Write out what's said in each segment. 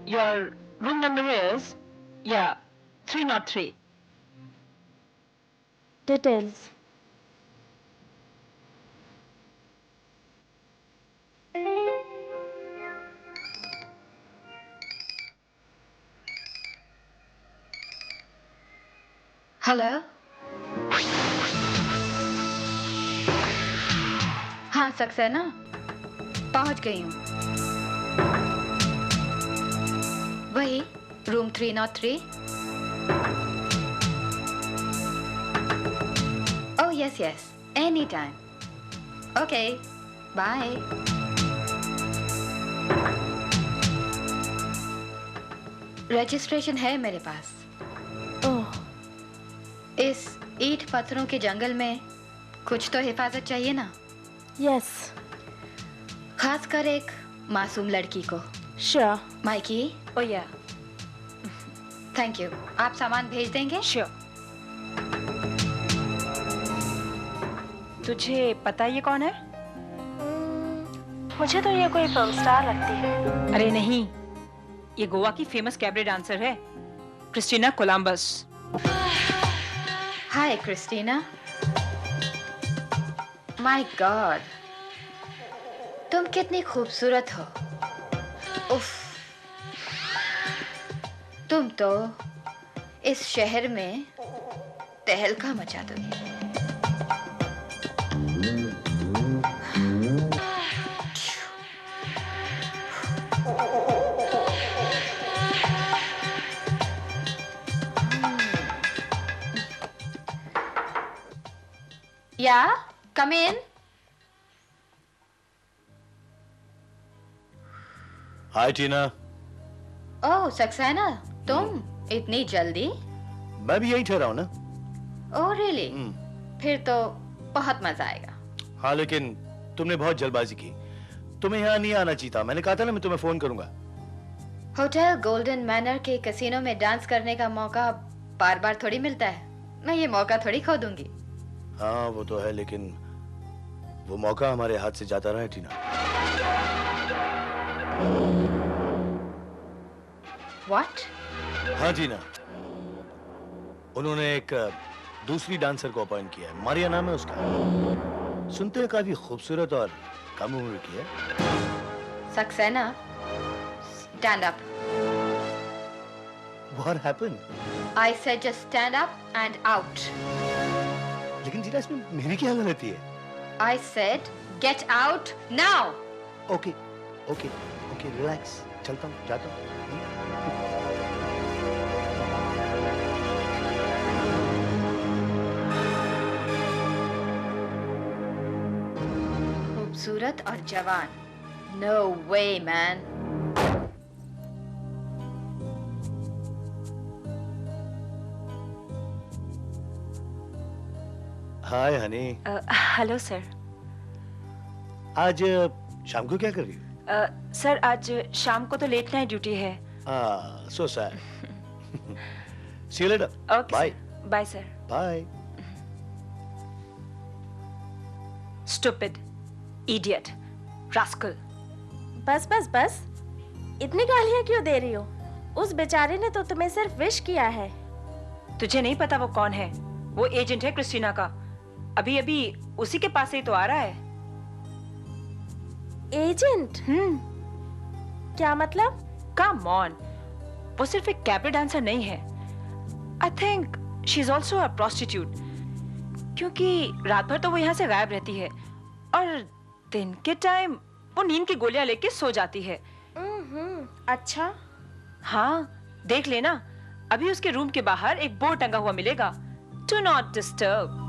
Your room number is, yeah, 303. Details. Hello. हाँ सक्सेना, पहुंच गई हूँ। वही room 303। Oh yes yes, any time. Okay, bye. Registration है मेरे पास। ओह, इस ईंट पत्थरों के जंगल में कुछ तो हिफाजत चाहिए ना, यस, खासकर एक मासूम लड़की को। Sure. Mikey, Oh yeah, thank you. आप सामान भेज देंगे? sure. तुझे पता ये कौन है? मुझे तो ये कोई फिल्म स्टार लगती है। अरे नहीं, ये गोवा की फेमस कैबरे डांसर है, Christina Columbus. Hi Christina. My God, तुम कितनी खूबसूरत हो। उफ, तुम तो इस शहर में तहलका मचा दोगी। या कम इन। हाय टीना। ओह सक्सेना, तुम इतनी जल्दी? मैं भी यही ठहरा हूँ ना। Oh really? फिर तो बहुत मजा आएगा। हाँ लेकिन तुमने बहुत जल्दबाजी की, तुम्हें यहाँ नहीं आना चाहिए था। मैंने कहा था ना मैं तुम्हें फोन करूंगा। होटल गोल्डन मैनर के कैसीनो में डांस करने का मौका बार बार थोड़ी मिलता है। मैं ये मौका थोड़ी खो दूंगी। हाँ वो तो है, लेकिन वो मौका हमारे हाथ से जाता रहा है टीना। What? हाँ टीना, उन्होंने एक दूसरी डांसर को अपॉइंट किया है। मारिया नाम है उसका। सुनते हैं काफी खूबसूरत और कम उम्र की है। Saxena, stand up. What happened? I said just stand up and out. लेकिन टीना इसमें मेरी क्या गलती है? I said get out now. Okay okay okay, relax, चलता हूँ, जाता हूँ। खूबसूरत और जवान। No way, man. Hi honey. Hello sir. आज शाम को क्या कर रही हो? सर आज शाम को तो लेट नाइट ड्यूटी है। So sad. See you later. Okay bye bye sir. Bye. Stupid, idiot, rascal. बस बस बस, इतनी गालियां क्यों दे रही हो? उस बेचारे ने तो तुम्हें सिर्फ विश किया है। तुझे नहीं पता वो कौन है? वो एजेंट है क्रिस्टीना का। अभी अभी उसी के पास से ही तो आ रहा है। एजेंट? क्या मतलब? कम ऑन, वो सिर्फ एक कैबरे डांसर नहीं है। I think she is also a prostitute, क्योंकि रात भर तो वो यहाँ से गायब रहती है और दिन के टाइम वो नींद की गोलियां लेके सो जाती है। अच्छा। हाँ, देख लेना, अभी उसके रूम के बाहर एक बोर्ड टंगा हुआ मिलेगा, do not disturb.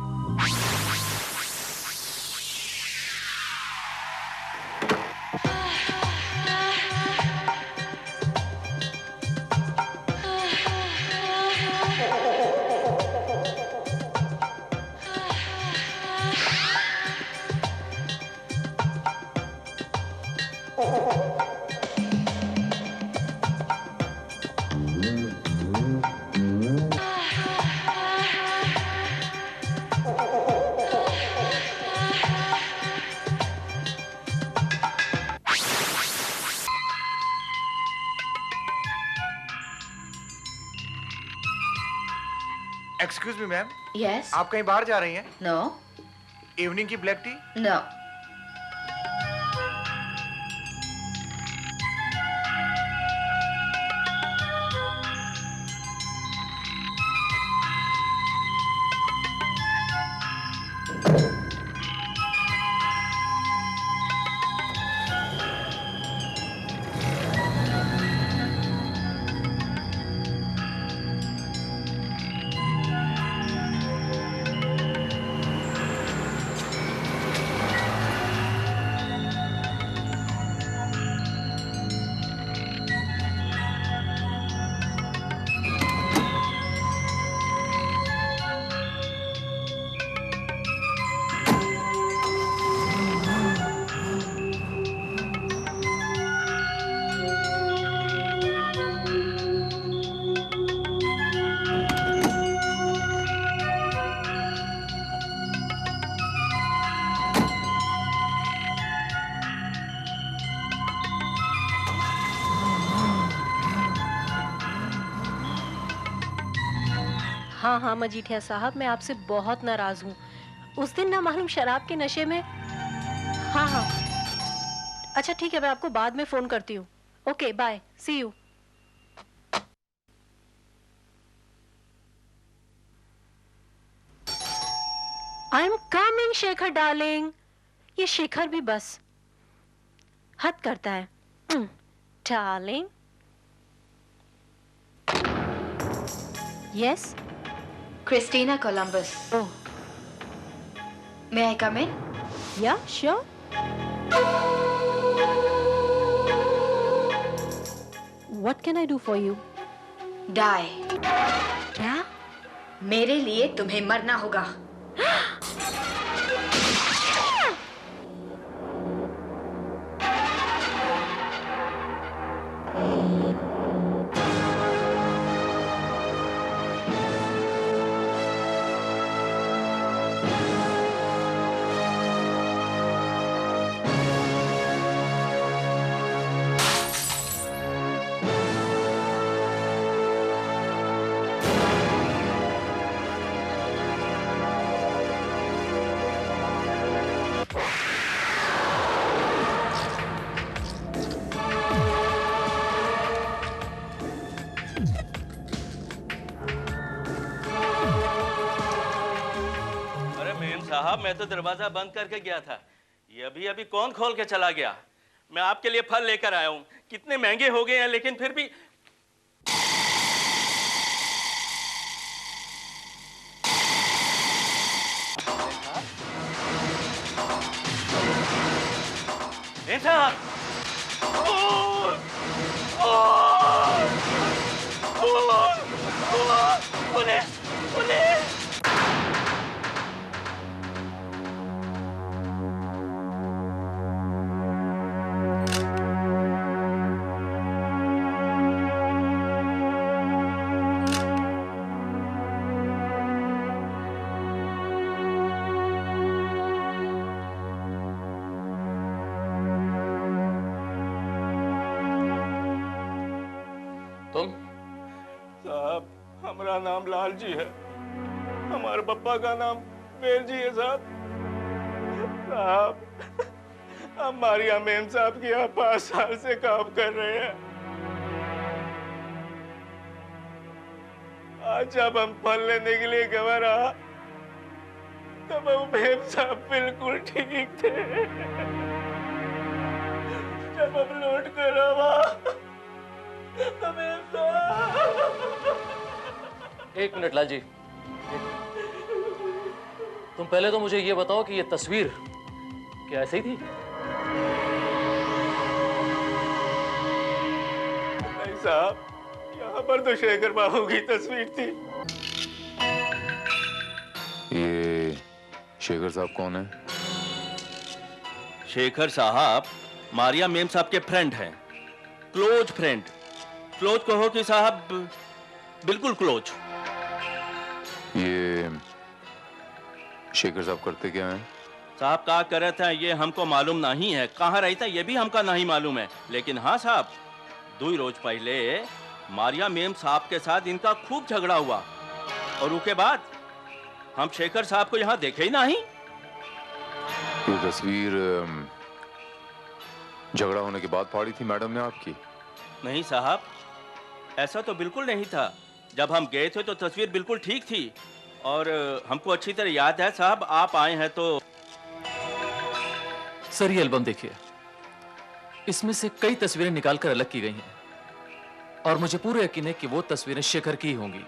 Excuse me ma'am, yes. आप कहीं बाहर जा रही हैं? नो इवनिंग की ब्लैक टी? नो। हाँ हाँ मजीठिया साहब, मैं आपसे बहुत नाराज हूँ। उस दिन ना मालूम शराब के नशे में। हाँ हाँ, अच्छा ठीक है, मैं आपको बाद में फोन करती हूँ। Okay bye, see you. I am coming Shekhar darling. ये शेखर भी बस हद करता है। Darling. Yes. Christina Columbus. Oh may I come in? Yeah sure. What can I do for you? Die. क्या? मेरे लिए तुम्हें मरना होगा। साहब, मैं तो दरवाजा बंद करके गया था। ये अभी अभी कौन खोल के चला गया? मैं आपके लिए फल लेकर आया हूँ। कितने महंगे हो गए हैं, लेकिन फिर भी। पुलिस! पुलिस! साहब, हमारा नाम लाल जी है। हमारे पप्पा का नाम वेल जी है साहब। साहब, हम मारिया मेम साहब के यहाँ 5 साल से काम कर रहे हैं। आज जब हम फल लेने के लिए गए रहा, तब वो मेम साहब बिल्कुल ठीक थे। जब हम लौट कर आवा, एक मिनट लाल जी, तुम पहले तो मुझे ये बताओ कि ये तस्वीर क्या ऐसी थी? नहीं साहब, यहाँ पर तो शेखर बाबू की तस्वीर थी। ये शेखर साहब कौन है? शेखर साहब मारिया मेम साहब के फ्रेंड हैं, क्लोज फ्रेंड। क्लोज कहो कि साहब बिल्कुल क्लोज। ये शेखर साहब करते क्या हैं? साहब क्या करे थे ये हमको मालूम नहीं है, कहाँ रहता ये भी हमका नहीं मालूम है। लेकिन हाँ साहब, 2 रोज पहले मारिया मेम साहब के साथ इनका खूब झगड़ा हुआ। और उसके बाद हम शेखर साहब को यहाँ देखे ही नहीं। ये तस्वीर झगड़ा होने के बाद फाड़ी थी मैडम ने आपकी? नहीं साहब, ऐसा तो बिल्कुल नहीं था। जब हम गए थे तो तस्वीर बिल्कुल ठीक थी और हमको अच्छी तरह याद है साहब, आप आए हैं तो। सर ये एल्बम देखिए, इसमें से कई तस्वीरें निकालकर अलग की गई हैं और मुझे पूरा यकीन है कि वो तस्वीरें शेखर की ही होंगी।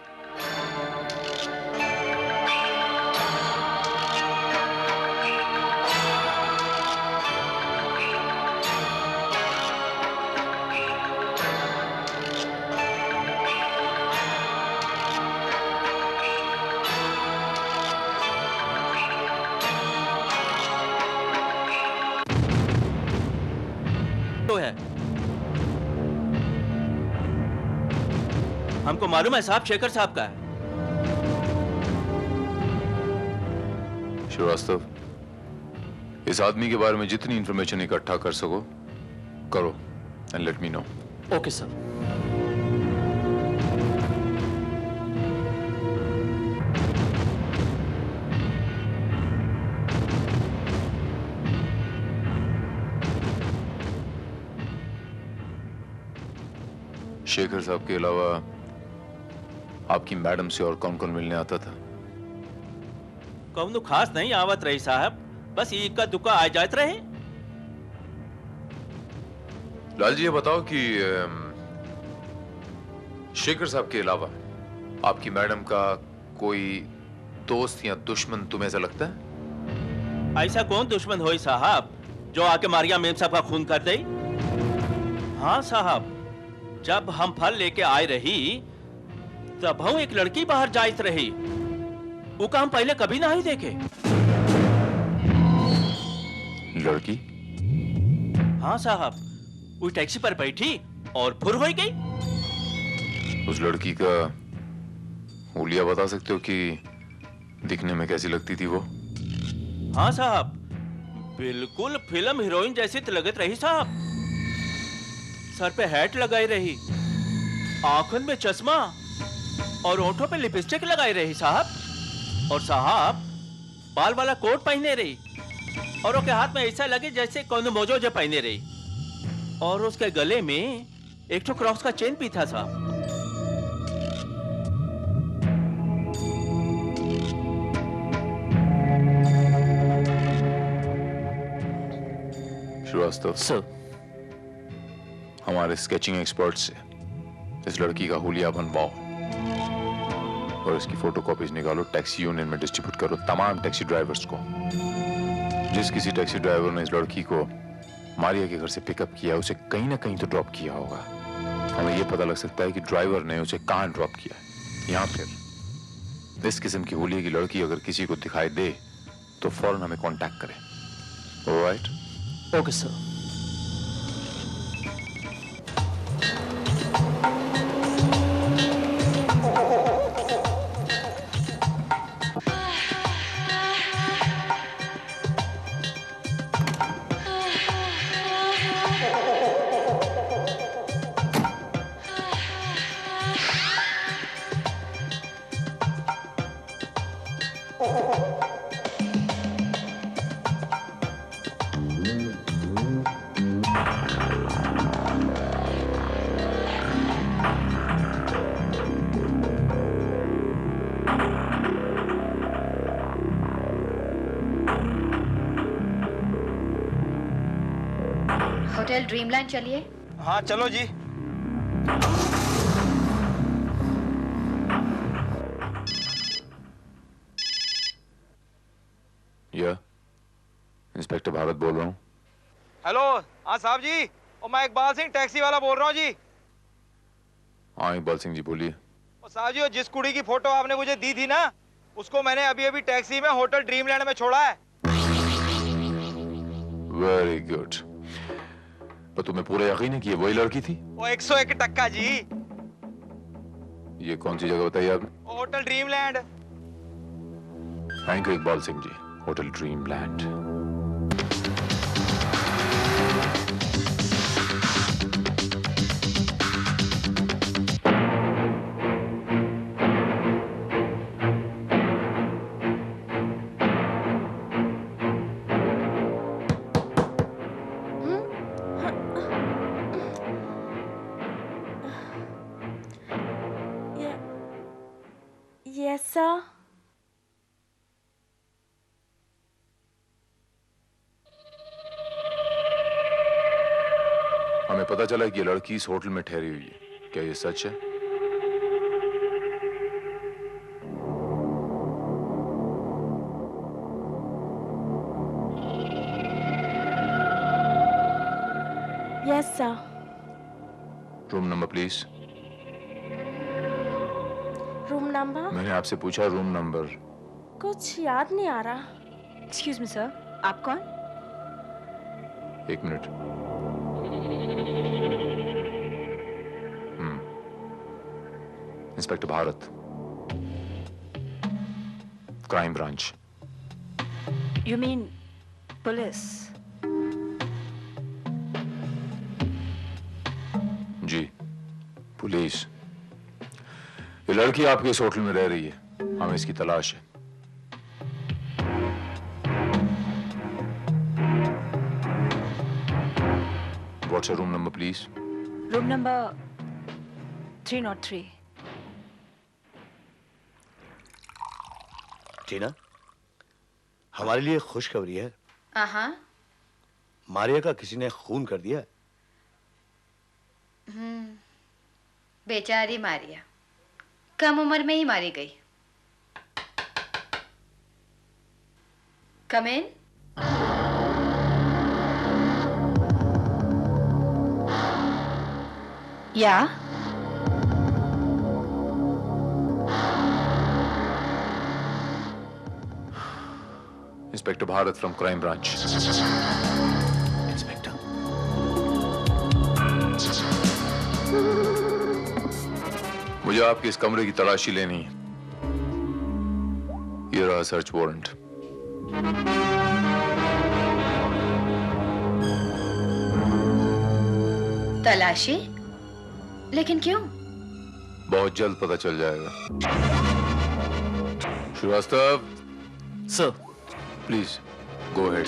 तो है, हमको मालूम है साहब शेखर साहब का है। श्रीवास्तव, इस आदमी के बारे में जितनी इंफॉर्मेशन इकट्ठा कर सको करो and let me know. Okay sir. Shekhar साहब के अलावा आपकी मैडम से और कौन कौन मिलने आता था? कौन खास नहीं आवत रही साहब, बस इक्का दुक्का आ जात रहे। लाल जी ये बताओ कि शेखर साहब के अलावा आपकी मैडम का कोई दोस्त या दुश्मन तुम्हें ऐसा लगता है? ऐसा कौन दुश्मन होई साहब जो आके मारिया मेम साहब का खून कर दे? हाँ साहब, जब हम फल लेके आए रही तब हम एक लड़की बाहर जाइत रही, वो काम पहले कभी नहीं देखे। लड़की? हाँ साहब, वो टैक्सी पर बैठी और फुर हो गई। उस लड़की का हुलिया बता सकते हो कि दिखने में कैसी लगती थी वो? हाँ साहब, बिल्कुल फिल्म हीरोइन जैसी तो लगत रही साहब। सर पे हैट लगाई रही, आंखों में चश्मा और होठों पे लिपस्टिक लगाई रही साहब। और साहब बाल वाला कोट पहने रही और उसके हाथ में ऐसा लगे जैसे कौन मोजो जो पहने रही, और उसके गले में एक तो क्रॉस का चेन भी था साहब। श्रीवास्तव सर, हमारे स्केचिंग एक्सपर्ट से इस लड़की का हुलिया बनवाओ और इसकी फोटोकॉपीज निकालो, टैक्सी यूनियन में डिस्ट्रीब्यूट करो तमाम टैक्सी ड्राइवर्स को। जिस किसी टैक्सी ड्राइवर ने इस लड़की को मारिया के घर से पिकअप किया उसे कहीं ना कहीं तो ड्रॉप किया होगा। हमें यह पता लग सकता है कि ड्राइवर ने उसे कहां ड्रॉप किया, या फिर इस किस्म की हुलिया की लड़की अगर किसी को दिखाई दे तो फौरन हमें कांटेक्ट करें। Alright? Okay sir. Hotel dreamland चलिए। हाँ चलो जी। या इंस्पेक्टर भारत बोल रहा हूँ। हेलो, हाँ साहब जी, और मैं इकबाल सिंह टैक्सी वाला बोल रहा हूँ जी। हाँ इकबाल सिंह जी बोलिए। और साहब जी, वो जिस कुड़ी की फोटो आपने मुझे दी थी ना, उसको मैंने अभी अभी टैक्सी में होटल ड्रीमलैंड में छोड़ा है। Very good. पर तुम्हें पूरा यकीन है कि ये वही लड़की थी? वो 101% जी। ये कौन सी जगह बताई आपने? Hotel Dreamland. Thank you Iqbal Singh ji. Hotel Dreamland. Sir. हमें पता चला कि ये लड़की इस होटल में ठहरी हुई है, क्या ये सच है? Yes sir. Room number please. Room number? मैंने आपसे पूछा रूम नंबर। कुछ याद नहीं आ रहा। एक्सक्यूज मी सर, आप कौन? एक minute. Inspector Bharat, crime branch. You mean police? जी, पुलिस। ये लड़की आपके इस होटल में रह रही है, हमें इसकी तलाश है। What's room number please? Room number 303। टीना, हमारे लिए खुशखबरी है। हाँ। मारिया का किसी ने खून कर दिया। बेचारी मारिया कम उम्र में ही मारी गई। कम इन। या inspector Bharat from crime branch. Inspector, मुझे आपके इस कमरे की तलाशी लेनी है। ये रहा सर्च वारंट। तलाशी? लेकिन क्यों? बहुत जल्द पता चल जाएगा। Srivastava sir. Please go ahead.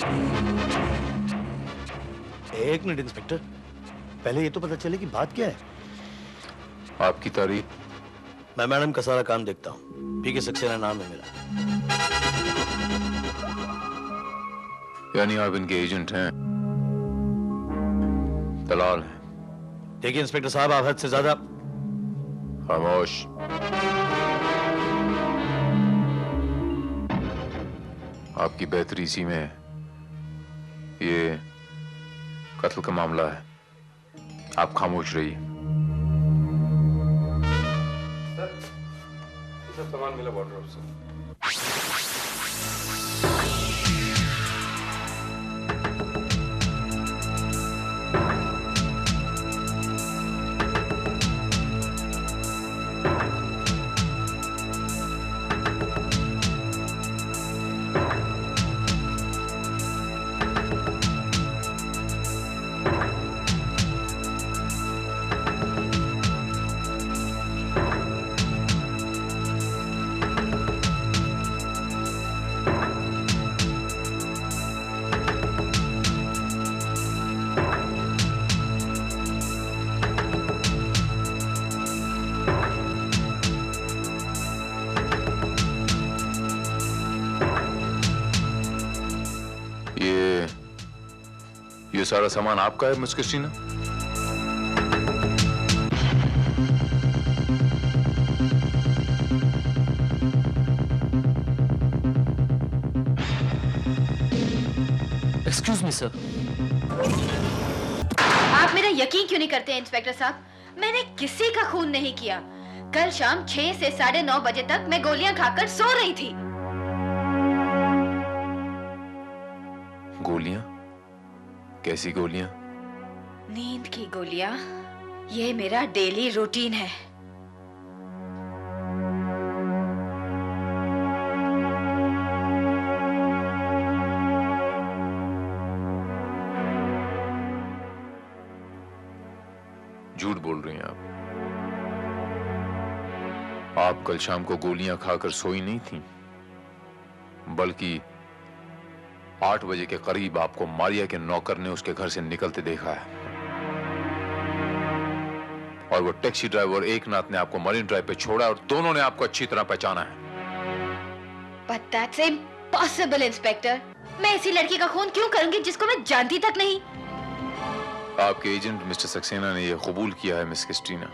एक मिनट इंस्पेक्टर, पहले ये तो पता चले कि बात क्या है। आपकी तारीफ? मैं मैडम का सारा काम देखता हूँ। पीके सक्सेना नाम है मेरा। यानी आप इनके एजेंट हैं, दलाल हैं। देखिए इंस्पेक्टर साहब, आप हद से ज्यादा। खामोश। आपकी बेहतरी इसी में है। ये कत्ल का मामला है, आप खामोश रहिए। सामान मिला वार्डरोब से। ये सारा सामान आपका है miss Christina? Excuse me sir. आप मेरा यकीन क्यों नहीं करते इंस्पेक्टर साहब? मैंने किसी का खून नहीं किया। कल शाम 6 से 9:30 बजे तक मैं गोलियां खाकर सो रही थी। गोलियां? कैसी गोलियां? नींद की गोलियां। ये मेरा डेली रूटीन है। झूठ बोल रही हैं आप। आप कल शाम को गोलियां खाकर सोई नहीं थी, बल्कि 8 बजे के करीब आपको मारिया के नौकर ने उसके घर से निकलते देखा है। और वो टैक्सी ड्राइवर एकनाथ ने आपको मरीन ड्राइव पे छोड़ा और दोनों ने आपको अच्छी तरह पहचाना है। But that's impossible, inspector. मैं ऐसी लड़की का खून क्यों करूंगी जिसको मैं जानती तक नहीं? आपके एजेंट मिस्टर सक्सेना ने यह कबूल किया है मिस क्रिस्टीना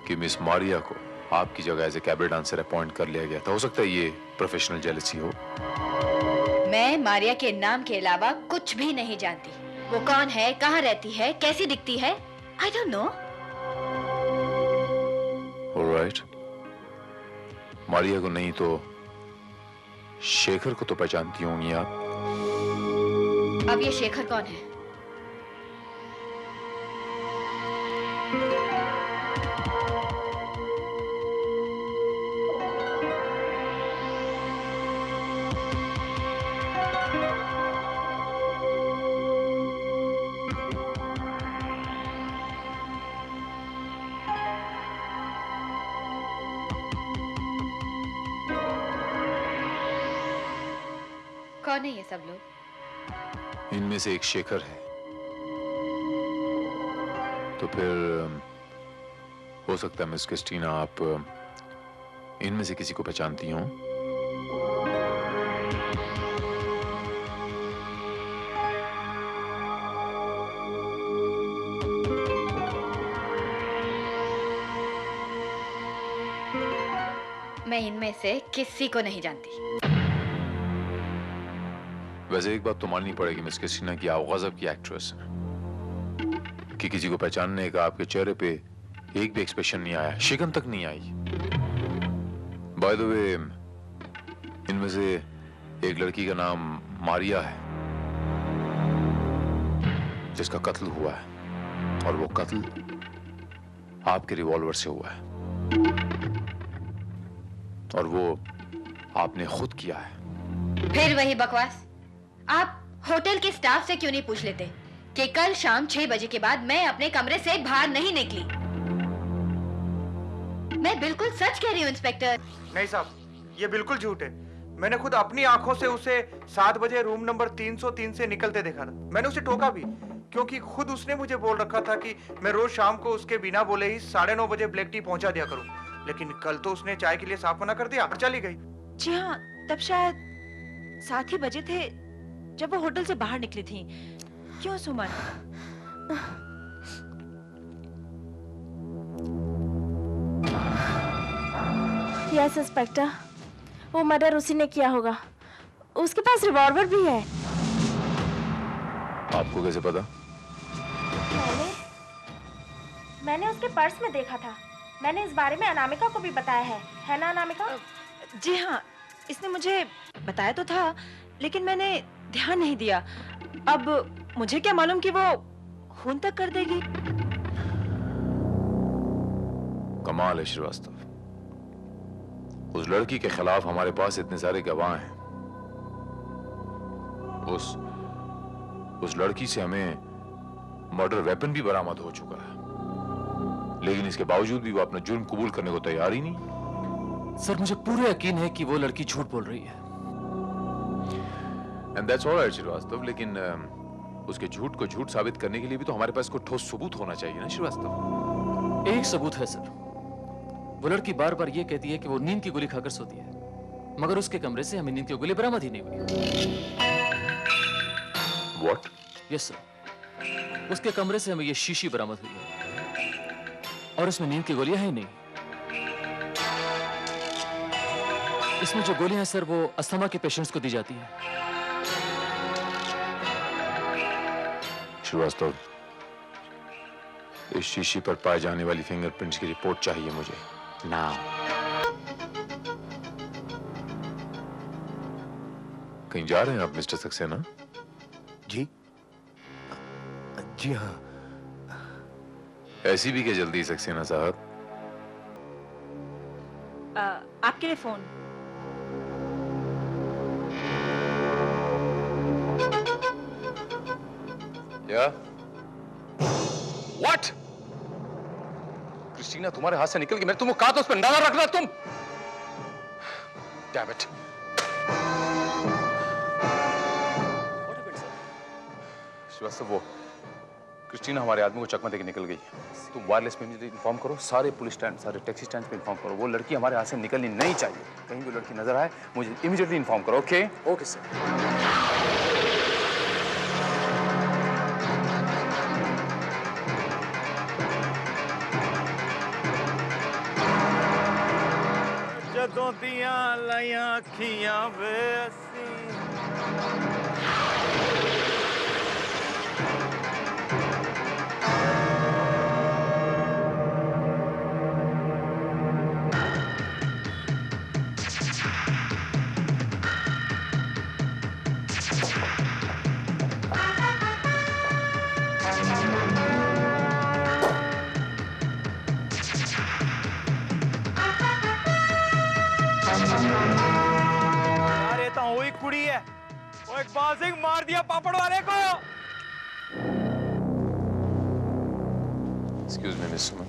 कि मिस मारिया को आपकी जगह as a cabaret dancer appoint कर लिया गया था। हो सकता है ये प्रोफेशनल जेलसी हो। मैं मारिया के नाम के अलावा कुछ भी नहीं जानती। वो कौन है, कहाँ रहती है, कैसी दिखती है, I don't know। Alright, Maria को नहीं तो शेखर को तो पहचानती होंगी आप। अब ये शेखर कौन है? कौन है ये सब लोग? इनमें से एक शेखर है। तो फिर हो सकता है मिस क्रिस्टीना आप इनमें से किसी को पहचानती हो। मैं इनमें से किसी को नहीं जानती। वैसे एक बात तो माननी पड़ेगी मिस क्रिस्टीना की आप गजब की एक्ट्रेस हैं कि किसी को पहचानने का आपके चेहरे पे एक भी एक्सप्रेशन नहीं आया, शिकन तक नहीं आई। बाय द वे, इनमें से एक लड़की का नाम मारिया है जिसका कत्ल हुआ है और वो कत्ल आपके रिवॉल्वर से हुआ है और वो आपने खुद किया है। फिर वही बकवास। आप होटल के स्टाफ से क्यों नहीं पूछ लेते कि कल शाम 6 बजे के बाद मैं अपने कमरे से बाहर नहीं निकली? मैं बिल्कुल सच कह रही हूँ इंस्पेक्टर। नहीं साहब, ये बिल्कुल झूठ है। मैंने खुद अपनी आंखों से उसे 7 बजे रूम नंबर 303 से निकलते देखा था। मैंने उसे टोका भी क्योंकि खुद उसने मुझे बोल रखा था कि मैं रोज शाम को उसके बिना बोले ही 9:30 बजे ब्लैक टी पहुंचा दिया करूं। लेकिन कल तो उसने चाय के लिए साफ मना कर दिया और चली गई। जी हाँ, तब शायद 7 ही बजे थे जब वो होटल से बाहर निकली थी। क्यों सुमन? यस इंस्पेक्टर, वो मर्डर उसी ने किया होगा। उसके पास रिवॉल्वर भी है। आपको कैसे पता? मैंने उसके पर्स में देखा था। मैंने इस बारे में अनामिका को भी बताया है ना अनामिका? जी हाँ, इसने मुझे बताया तो था लेकिन मैंने ध्यान नहीं दिया। अब मुझे क्या मालूम कि वो खून तक कर देगी। कमाल है श्रीवास्तव, उस लड़की के खिलाफ हमारे पास इतने सारे गवाह हैं। उस लड़की से हमें मर्डर वेपन भी बरामद हो चुका है, लेकिन इसके बावजूद भी वो अपना जुर्म कबूल करने को तैयार ही नहीं। सर, मुझे पूरा यकीन है कि वो लड़की झूठ बोल रही है। And that's all right, Srivastava, लेकिन उसके झूठ को झूठ साबित करने के लिए भी तो हमारे पास कोई ठोस सबूत होना चाहिए ना श्रीवास्तव। एक सबूत है सर, वो लड़की बार बार ये कहती है कि वो नींद की गोली खाकर सोती है, मगर उसके कमरे से हमें नींद की गोली बरामद ही नहीं हुई। What? यस सर, उसके कमरे से हमें ये शीशी बरामद हुई है और इसमें नींद की गोलियां हैं ही नहीं। इसमें जो गोलियां हैं सर, वो अस्थमा के पेशेंट्स को दी जाती हैं। श्रीवास्तव, इस शीशी पर पाए जाने वाली फिंगरप्रिंट्स की रिपोर्ट चाहिए मुझे नाउ। कहीं जा रहे हैं आप मिस्टर सक्सेना? जी जी हाँ। ऐसी भी क्या जल्दी सक्सेना साहब? आपके लिए फोन। या What? क्रिस्टीना तुम्हारे हाथ से निकल गई। मैंने तुमको कहा था उस पर नजर रखना। तुम Damn it. श्रीवास्तव, वो क्रिस्टीना हमारे आदमी को चकमा देके निकल गई है। तुम वायरलेस पे मुझे इन्फॉर्म करो, सारे पुलिस स्टैंड, सारे टैक्सी स्टैंड पे इन्फॉर्म करो। वो लड़की हमारे हाथ से निकलनी नहीं चाहिए। कहीं भी लड़की नजर आए मुझे इमीडिएटली इन्फॉर्म करो। ओके? Okay sir. ਜਦੋਂ ਦੀਆਂ ਲਾਈਆਂ ਅੱਖੀਆਂ ਵੇ ਅਸੀਂ यार ये तो वही कुड़ी है। वो इकबाल सिंह मार दिया पापड़ वाले को। एक्सक्यूज मी मिस सुमन,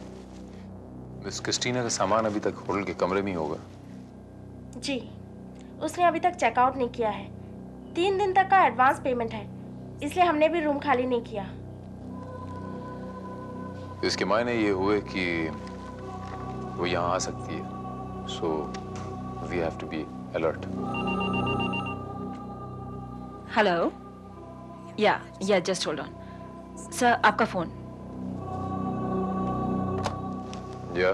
मिस क्रिस्टीना का सामान अभी तक होटल के कमरे में ही होगा। जी, उसने अभी तक चेकआउट नहीं किया है। 3 दिन तक का एडवांस पेमेंट है, इसलिए हमने भी रूम खाली नहीं किया। इसके मायने ये हुए कि वो यहाँ आ सकती है, so we have to be alert. Hello, yeah just hold on sir, आपका फोन। या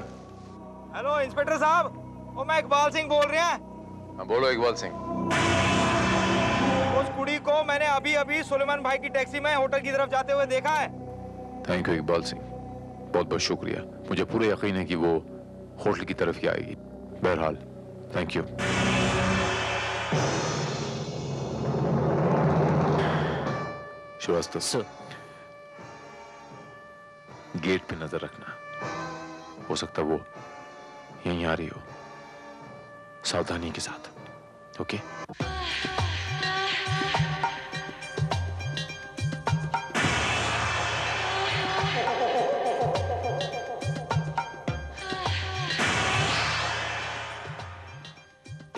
हेलो इंस्पेक्टर साहब, वो मैं इकबाल सिंह बोल रहा है। हाँ बोलो इकबाल सिंह। उस कुड़ी को मैंने अभी अभी सुलेमान भाई की टैक्सी में होटल की तरफ जाते हुए देखा है। थैंक यू इकबाल सिंह, बहुत बहुत शुक्रिया। मुझे पूरा यकीन है कि वो होटल की तरफ ही आएगी। बहरहाल thank you. Srivastava sir, gate पे नजर रखना, हो सकता वो यहीं आ रही हो, सावधानी के साथ। ओके?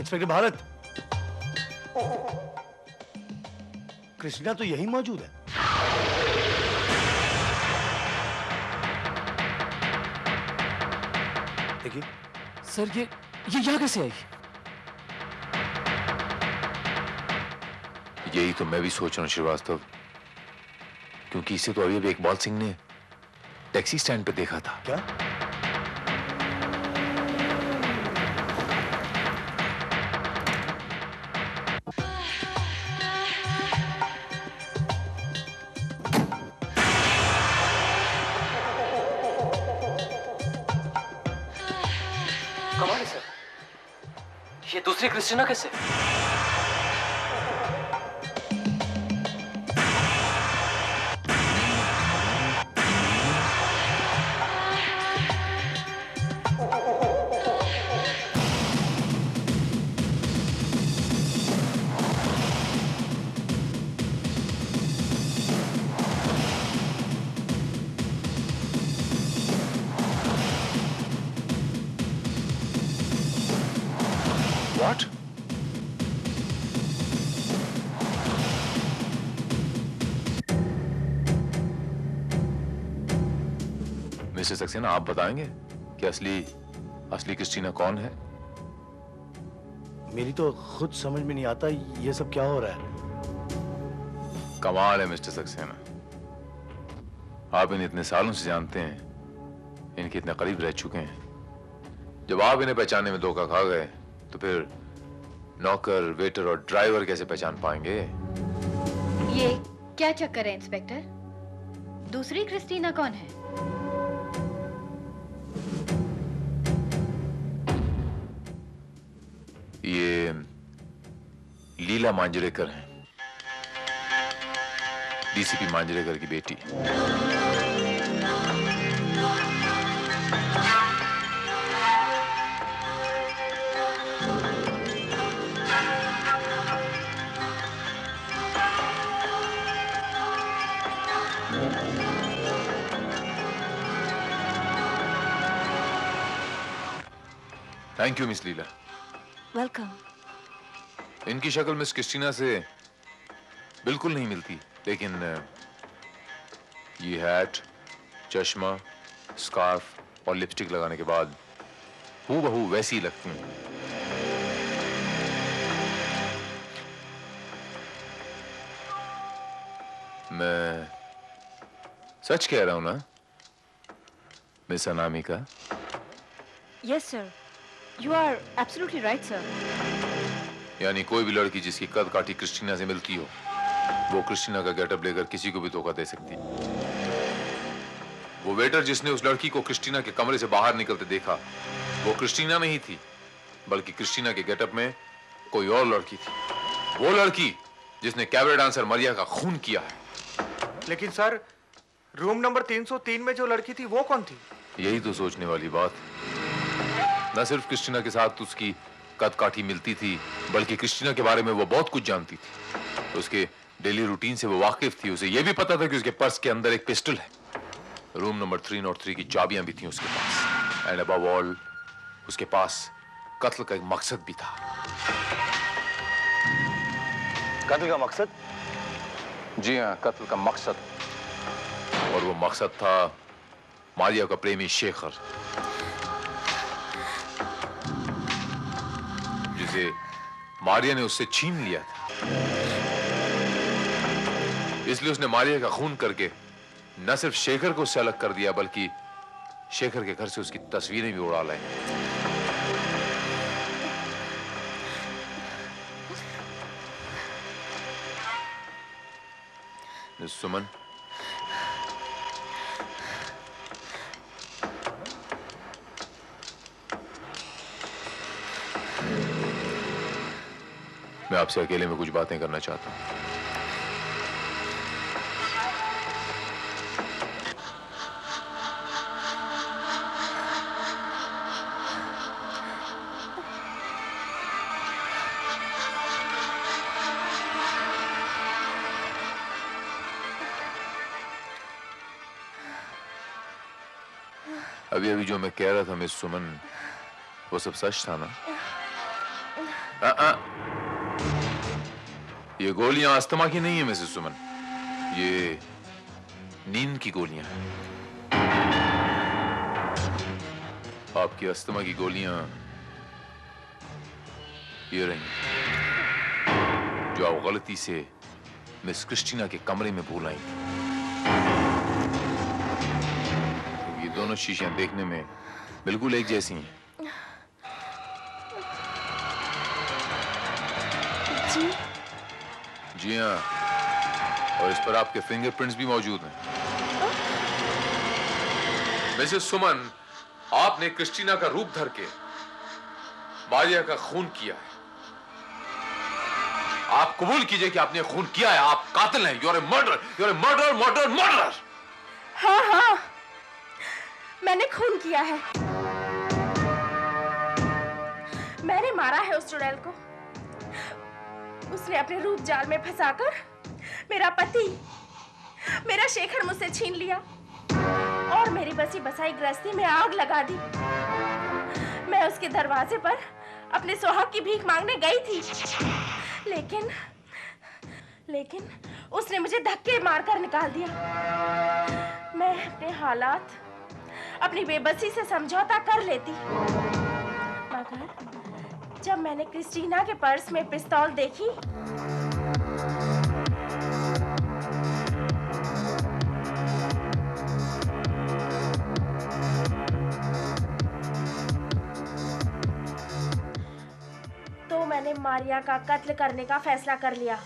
इंस्पेक्टर भारत, कृष्णा तो यही मौजूद है। देखिए सर ये यहाँ कैसे आई? यही तो मैं भी सोच रहा हूँ श्रीवास्तव, क्योंकि इसे तो अभी इकबाल सिंह ने टैक्सी स्टैंड पे देखा था। क्या? कमाल है सर, ये दूसरी क्रिस्टीना कैसे? What? मिसेस सक्सेना, आप बताएंगे कि असली क्रिस्टीना कौन है? मेरी तो खुद समझ में नहीं आता ये सब क्या हो रहा है। कमाल है मिस्टर सक्सेना, आप इन्हें इतने सालों से जानते हैं, इनके इतने करीब रह चुके हैं। जब आप इन्हें पहचानने में धोखा खा गए तो फिर नौकर, वेटर और ड्राइवर कैसे पहचान पाएंगे? ये क्या चक्कर है इंस्पेक्टर? दूसरी क्रिस्टीना कौन है? ये लीला मांजरेकर हैं, डीसीपी मांजरेकर की बेटी। Thank you miss Leela. Welcome. इनकी शक्ल मिस क्रिस्टीना से बिल्कुल नहीं मिलती, लेकिन ये हैट, चश्मा, स्कार्फ और लिपस्टिक लगाने के बाद हूबहू वैसी लगती हैं। मैं सच कह रहा हूं ना miss Anamika? Yes, sir. You are absolutely right, sir. यानी कोई भी लड़की जिसकी कद काठी क्रिस्टीना से मिलती हो, वो क्रिस्टीना का गेटअप लेकर किसी को भी धोखा दे सकती। वो वेटर जिसने उस लड़की को क्रिस्टीना के कमरे से बाहर निकलते देखा, वो क्रिस्टीना नहीं थी, बल्कि क्रिस्टीना के गेटअप में कोई और लड़की थी। वो लड़की जिसने कैबरे डांसर मरिया का खून किया है। लेकिन सर, रूम नंबर 303 में जो लड़की थी वो कौन थी? यही तो सोचने वाली बात। न सिर्फ क्रिस्टीना के साथ उसकी कद काठी मिलती थी, बल्कि क्रिस्टीना के बारे में वो बहुत कुछ जानती थी। उसके डेली रूटीन से वो वाकिफ थी। उसे ये भी पता था कि उसके पर्स के अंदर एक पिस्टल है। रूम नंबर 303 की चाबियां भी थी उसके पास। एंड अबव ऑल, उसके पास कत्ल का एक मकसद भी था। कत्ल का मकसद? जी हाँ, कत्ल का मकसद। और वो मकसद था मारिया का प्रेमी शेखर, जिसे मारिया ने उससे छीन लिया था। इसलिए उसने मारिया का खून करके न सिर्फ शेखर को उससे अलग कर दिया, बल्कि शेखर के घर से उसकी तस्वीरें भी उड़ा लाई। मिस सुमन, मैं आपसे अकेले में कुछ बातें करना चाहता हूं। अभी अभी जो मैं कह रहा था मिस सुमन, वो सब सच था ना? ये गोलियां अस्थमा की नहीं है मिसेस सुमन, ये नींद की गोलियां हैं। आपकी अस्थमा की गोलियां ये रही, जो आप गलती से मिस क्रिस्टीना के कमरे में भूल आई थी। ये दोनों शीशियां देखने में बिल्कुल एक जैसी हैं। जी हाँ, और इस पर आपके फिंगरप्रिंट्स भी मौजूद हैं। मिसेस सुमन, आपने क्रिस्टीना का रूप धर के मारिया का खून किया है। आप कबूल कीजिए कि आपने खून किया है। आप कातिल हैं। You're a murder, you're a murder, murder, murder. हाँ हाँ, मैंने खून किया है। मैंने मारा है उस चुड़ैल को। उसने अपने रूप जाल में फंसाकर मेरा पति, मेरा शेखर मुझसे छीन लिया और मेरी बसी बसाई गृहस्थी में आग लगा दी। मैं उसके दरवाजे पर अपने सुहाग की भीख मांगने गई थी, लेकिन उसने मुझे धक्के मारकर निकाल दिया। मैं अपने हालात, अपनी बेबसी से समझौता कर लेती, मगर जब मैंने क्रिस्टीना के पर्स में पिस्तौल देखी, तो मैंने मारिया का कत्ल करने का फैसला कर लिया।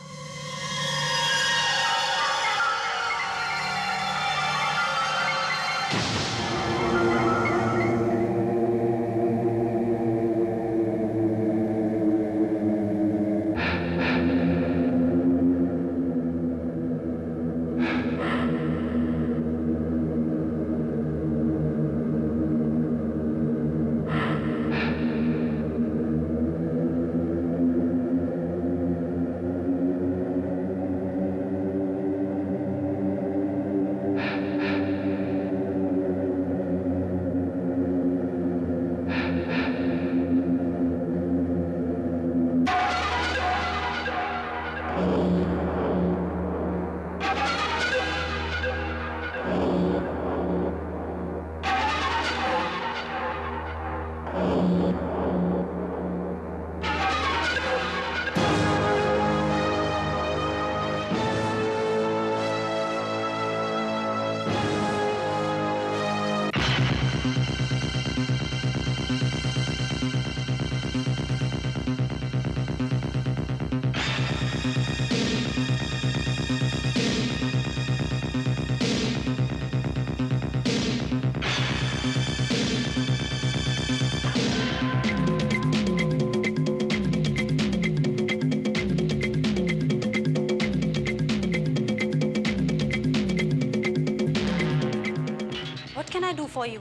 Can I do for you?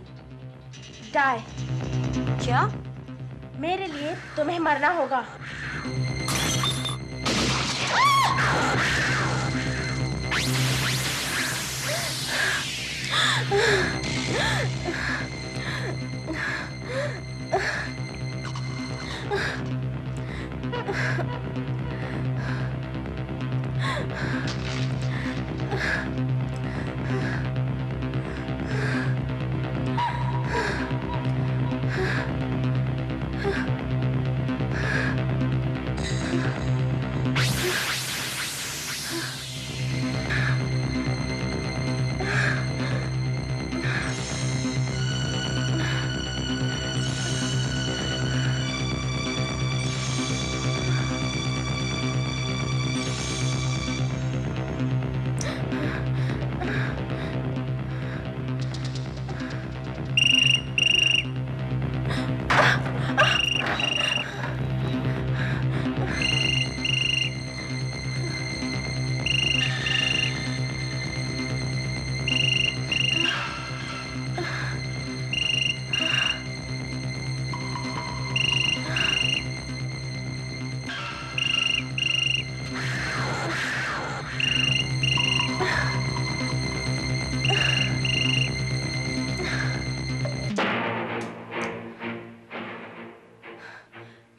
Die. क्या? मेरे लिए तुम्हें मरना होगा।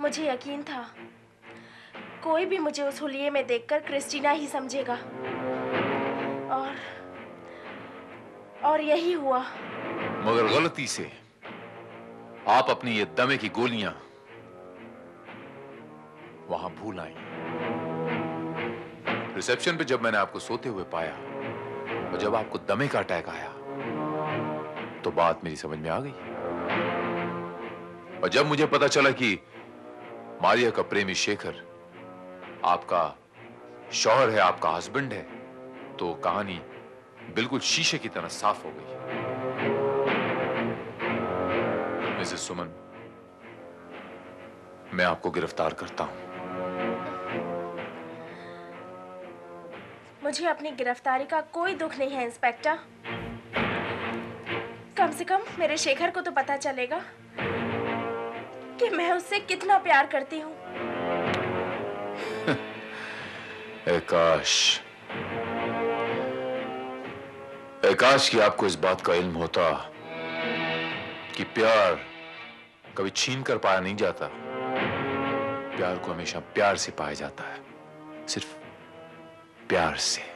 मुझे यकीन था कोई भी मुझे उस हुलिये में देखकर क्रिस्टीना ही समझेगा, और यही हुआ। मगर गलती से आप अपनी ये दमे की गोलियां वहां भूल आई। रिसेप्शन पे जब मैंने आपको सोते हुए पाया और जब आपको दमे का अटैक आया तो बात मेरी समझ में आ गई। और जब मुझे पता चला कि मारिया का प्रेमी शेखर आपका शौहर है, आपका हस्बैंड है, तो कहानी बिल्कुल शीशे की तरह साफ हो गई। मिसेस सुमन, मैं आपको गिरफ्तार करता हूं। मुझे अपनी गिरफ्तारी का कोई दुख नहीं है इंस्पेक्टर। कम से कम मेरे शेखर को तो पता चलेगा कि मैं उससे कितना प्यार करती हूँ। काश कि आपको इस बात का इल्म होता कि प्यार कभी छीन कर पाया नहीं जाता। प्यार को हमेशा प्यार से पाया जाता है, सिर्फ प्यार से।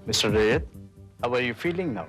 Mr. Rayat, how are you feeling now?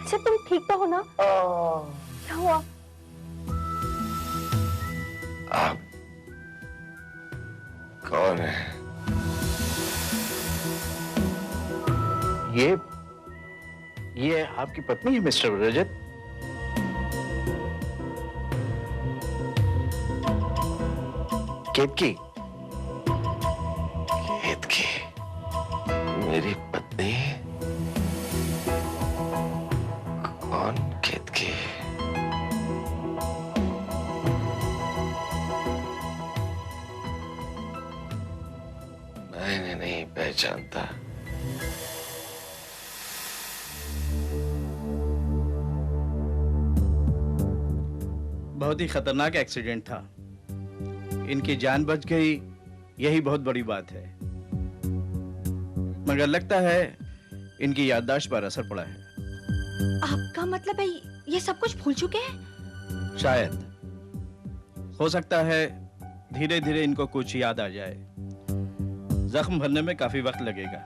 अच्छा तुम ठीक तो हो ना? क्या हुआ? आप कौन है? ये आपकी पत्नी है मिस्टर रजत? केतकी? केतकी मेरी पत्नी? कौन केतकी? जानता। बहुत ही खतरनाक एक्सीडेंट था। इनकी जान बच गई, यही बहुत बड़ी बात है। मगर लगता है इनकी याददाश्त पर असर पड़ा है। आपका मतलब है ये सब कुछ भूल चुके हैं? शायद, हो सकता है धीरे धीरे इनको कुछ याद आ जाए। जख्म भरने में काफी वक्त लगेगा।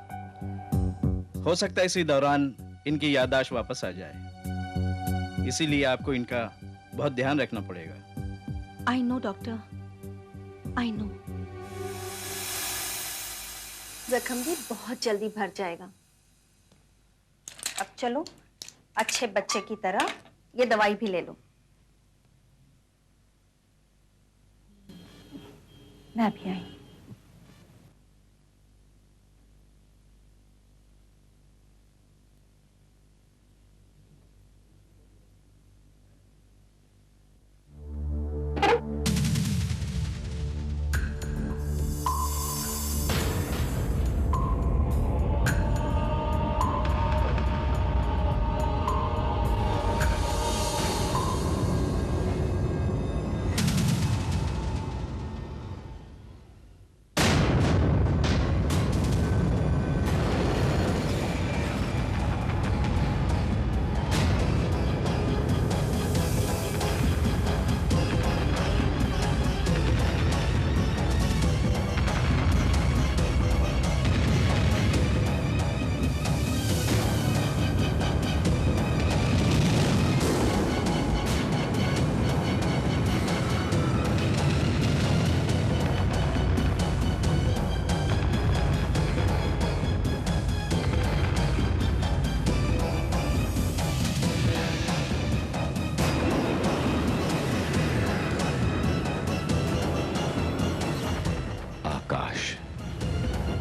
हो सकता है इसी दौरान इनकी याददाश्त वापस आ जाए। इसीलिए आपको इनका बहुत ध्यान रखना पड़ेगा। I know doctor, I know. जख्म भी बहुत जल्दी भर जाएगा। अब चलो, अच्छे बच्चे की तरह ये दवाई भी ले लो। मैं भी आई।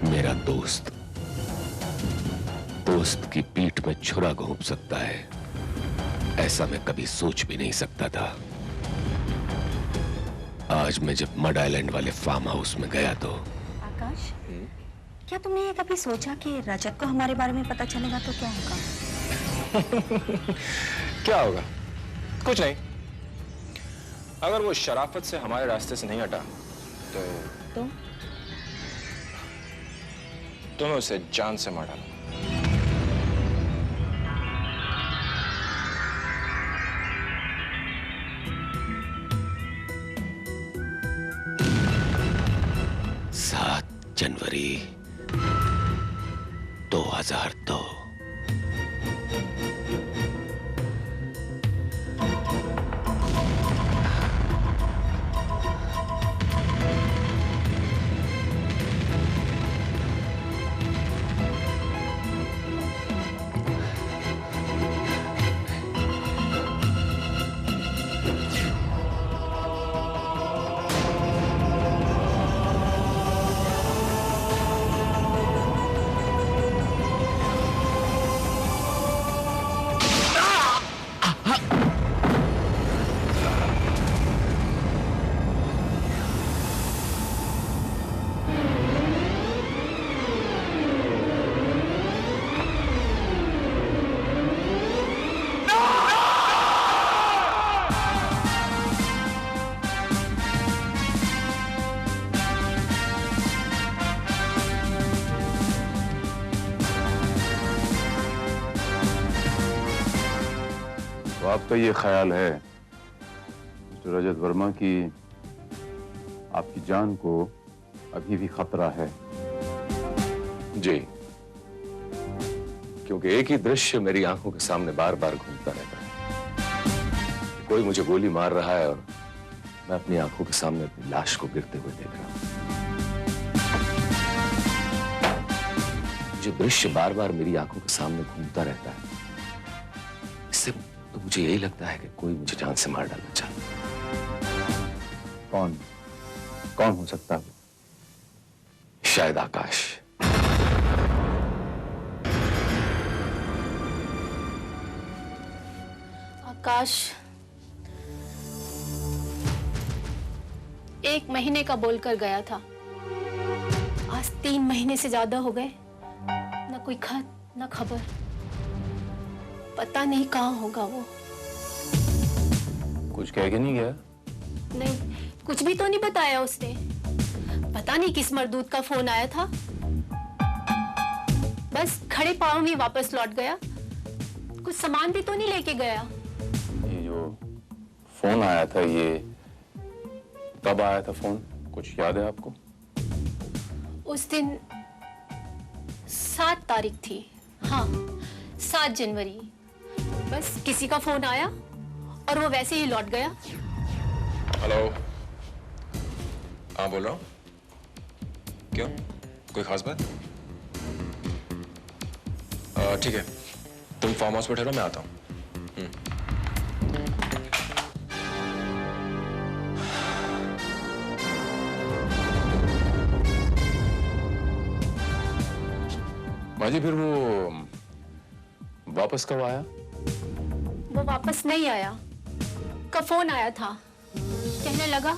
मेरा दोस्त दोस्त की पीठ में छुरा घोंप सकता है, ऐसा मैं कभी सोच भी नहीं सकता था। आज मैं जब मड आइलैंड वाले फार्म हाउस में गया तो आकाश, क्या तुमने ये कभी सोचा कि रजत को हमारे बारे में पता चलेगा तो क्या होगा? क्या होगा? कुछ नहीं। अगर वो शराफत से हमारे रास्ते से नहीं हटा तो तुम्हें उसे जान से मार डालो। जनवरी 2002। तो आपका ये ख्याल है मिस्टर रजत वर्मा की आपकी जान को अभी भी खतरा है? जी, क्योंकि एक ही दृश्य मेरी आंखों के सामने बार बार घूमता रहता है। कोई मुझे गोली मार रहा है और मैं अपनी आंखों के सामने अपनी लाश को गिरते हुए देख रहा हूं। जो दृश्य बार बार मेरी आंखों के सामने घूमता रहता है, इससे तो मुझे यही लगता है कि कोई मुझे जान से मार डालना चाहता। कौन कौन हो सकता है? शायद आकाश। आकाश 1 महीने का बोलकर गया था, आज 3 महीने से ज्यादा हो गए, ना कोई खत ना खबर। पता नहीं कहाँ होगा वो। कुछ कह के नहीं गया? नहीं, कुछ भी तो नहीं बताया उसने। पता नहीं किस मरदूत का फोन आया था, बस खड़े पांव ही वापस लौट गया। कुछ सामान भी तो नहीं लेके गया। ये जो फोन आया था, ये कब आया था फोन? कुछ याद है आपको? उस दिन 7 तारीख थी। हाँ, 7 जनवरी। बस किसी का फोन आया और वो वैसे ही लौट गया। हेलो, हाँ बोल रहा हूँ। क्यों, कोई खास बात? ठीक है, तुम फार्म हाउस पे ठहरो, मैं आता हूँ। माजी, फिर वो वापस कब आया? वो वापस नहीं आया। का फोन आया था, कहने लगा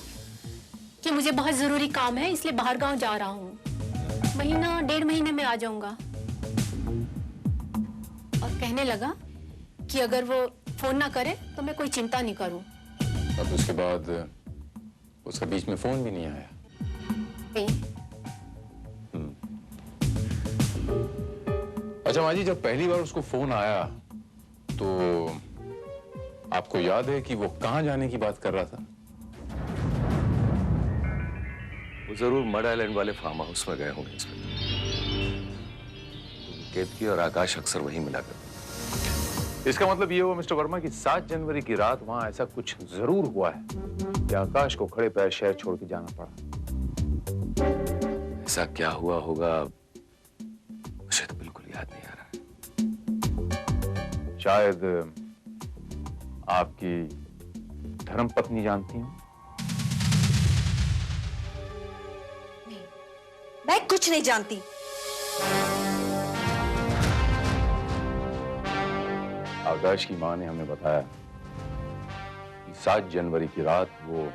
कि मुझे बहुत जरूरी काम है, इसलिए बाहर गांव जा रहा हूँ, महीना 1.5 महीने में आ जाऊंगा। और कहने लगा कि अगर वो फोन ना करे तो मैं कोई चिंता नहीं करूं। अब उसके बाद उसका बीच में फोन भी नहीं आया? नहीं। अच्छा माजी, जब पहली बार उसको फोन आया तो आपको याद है कि वो कहाँ जाने की बात कर रहा था? वो जरूर मड आइलैंड वाले फार्म हाउस में गए होंगे। केतकी और आकाश अक्सर वहीं मिला करते। इसका मतलब ये हुआ मिस्टर वर्मा कि 7 जनवरी की रात वहां ऐसा कुछ जरूर हुआ है कि आकाश को खड़े पैर शहर छोड़ के जाना पड़ा। ऐसा क्या हुआ होगा मुझे तो बिल्कुल याद नहीं आ रहा। शायद आपकी धर्मपत्नी जानती हैं? मैं कुछ नहीं जानती। आकाश की मां ने हमें बताया कि 7 जनवरी की रात वो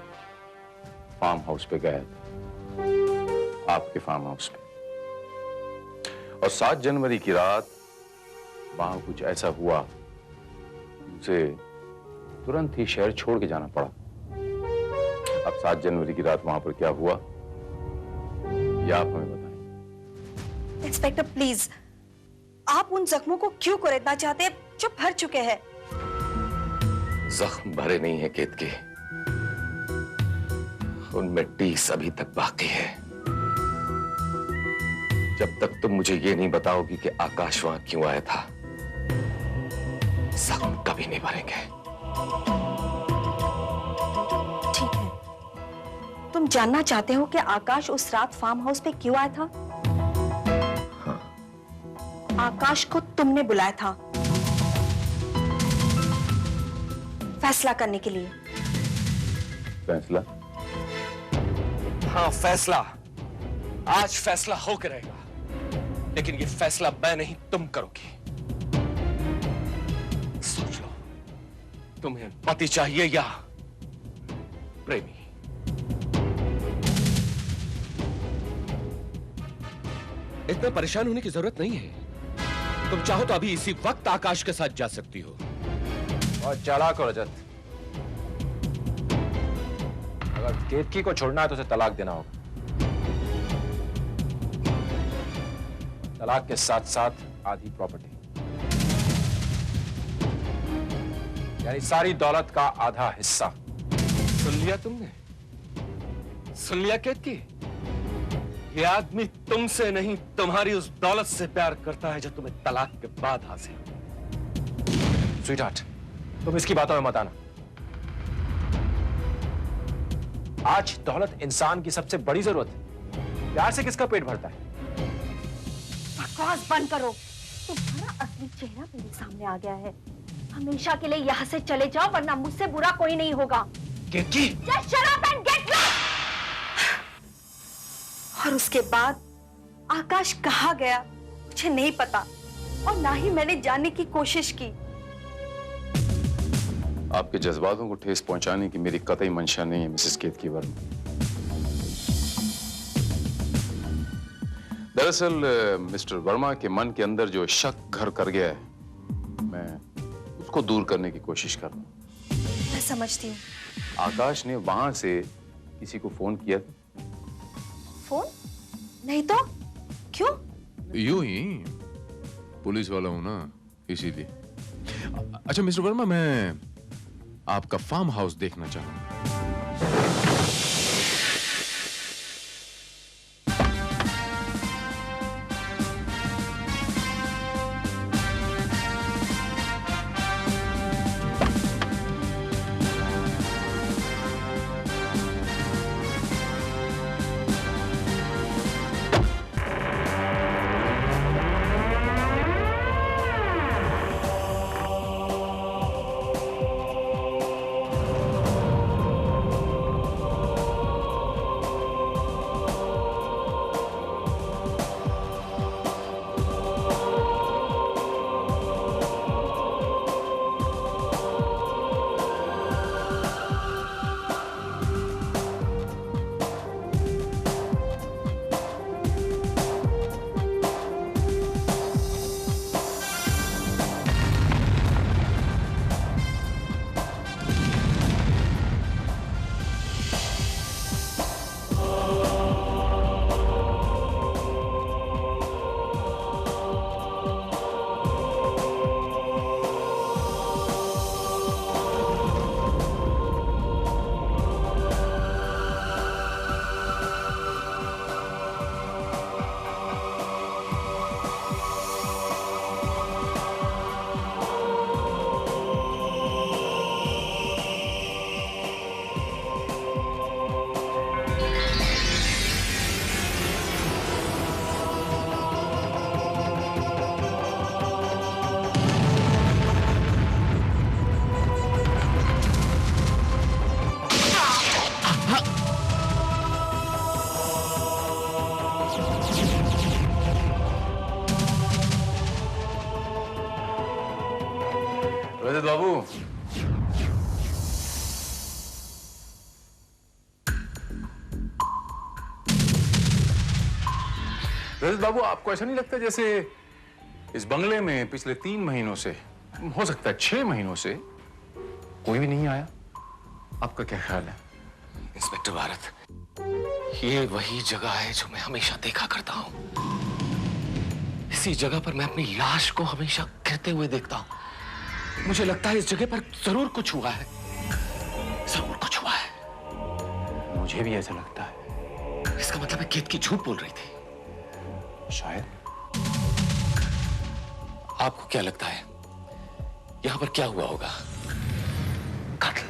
फार्म हाउस पे गए थे, आपके फार्म हाउस पे। और 7 जनवरी की रात वहां कुछ ऐसा हुआ कि उसे तुरंत ही शहर छोड़ के जाना पड़ा। अब 7 जनवरी की रात वहां पर क्या हुआ, ये आप हमें बताएं। इंस्पेक्टर प्लीज, आप उन जख्मों को क्यों कुरेदना चाहते हैं जो भर चुके हैं? जख्म भरे नहीं है केतकी, उनमें टीस अभी तक बाकी है। जब तक तुम मुझे ये नहीं बताओगी कि आकाश वहां क्यों आया था, जख्म कभी नहीं भरेंगे। ठीक है, तुम जानना चाहते हो कि आकाश उस रात फार्म हाउस पे क्यों आया था? हाँ। आकाश को तुमने बुलाया था फैसला करने के लिए। फैसला? हाँ, फैसला। आज फैसला होकर रहेगा, लेकिन ये फैसला मैं नहीं, तुम करोगी। सोच लो, तुम्हें पति चाहिए या प्रेमी? इतना परेशान होने की जरूरत नहीं है। तुम चाहो तो अभी इसी वक्त आकाश के साथ जा सकती हो। और चालाक और रजत, अगर केतकी को छोड़ना है तो उसे तलाक देना होगा। तलाक के साथ साथ आधी प्रॉपर्टी, यानी सारी दौलत का आधा हिस्सा। सुन लिया तुमने? सुन लिया केतकी? ये आदमी तुमसे नहीं, तुम्हारी उस दौलत से प्यार करता है जो तुम्हें तलाक के बाद हासिल। स्वीटहार्ट, तुम इसकी बातों में मत आना। आज दौलत इंसान की सबसे बड़ी जरूरत है। प्यार से किसका पेट भरता है? बकवास बंद करो। तुम्हारा असली चेहरा मेरे सामने आ गया है। हमेशा के लिए यहाँ से चले जाओ, वरना मुझसे बुरा कोई नहीं होगा। केतकी! Just shut up and get lost! और उसके बाद आकाश कहाँ गया मुझे नहीं पता, और ना ही मैंने जानने की कोशिश की। आपके जज्बातों को ठेस पहुंचाने की मेरी कतई मंशा नहीं है मिसेस केतकी वर्मा। दरअसल मिस्टर वर्मा के मन के अंदर जो शक घर कर गया है, मैं उसको दूर करने की कोशिश कर रहा हूँ। मैं समझती हूँ। आकाश ने वहां से किसी को फोन किया था? फोन? नहीं तो क्यों? यूं ही, पुलिस वाला हूं ना, इसीलिए। अच्छा मिस्टर वर्मा, मैं आपका फार्म हाउस देखना चाहूंगा। रजत बाबू, रजत बाबू, आपको ऐसा नहीं लगता जैसे इस बंगले में पिछले 3 महीनों से, हो सकता है 6 महीनों से, कोई भी नहीं आया? आपका क्या ख्याल है? इंस्पेक्टर भारत, ये वही जगह है जो मैं हमेशा देखा करता हूं। इसी जगह पर मैं अपनी लाश को हमेशा गिरते हुए देखता हूं। मुझे लगता है इस जगह पर जरूर कुछ हुआ है, जरूर कुछ हुआ है। मुझे भी ऐसा लगता है। इसका मतलब है केतकी झूठ बोल रही थी। शायद। आपको क्या लगता है यहां पर क्या हुआ होगा? कत्ल।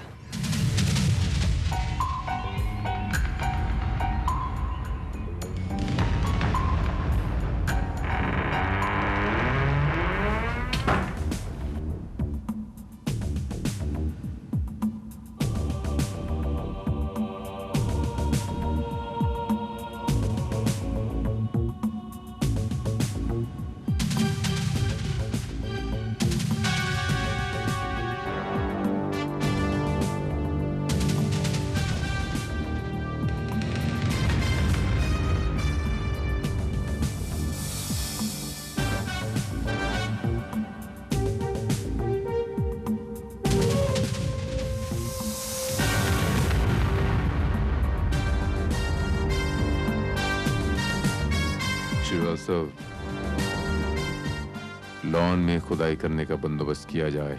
श्रीवास्तव, लॉन में खुदाई करने का बंदोबस्त किया जाए।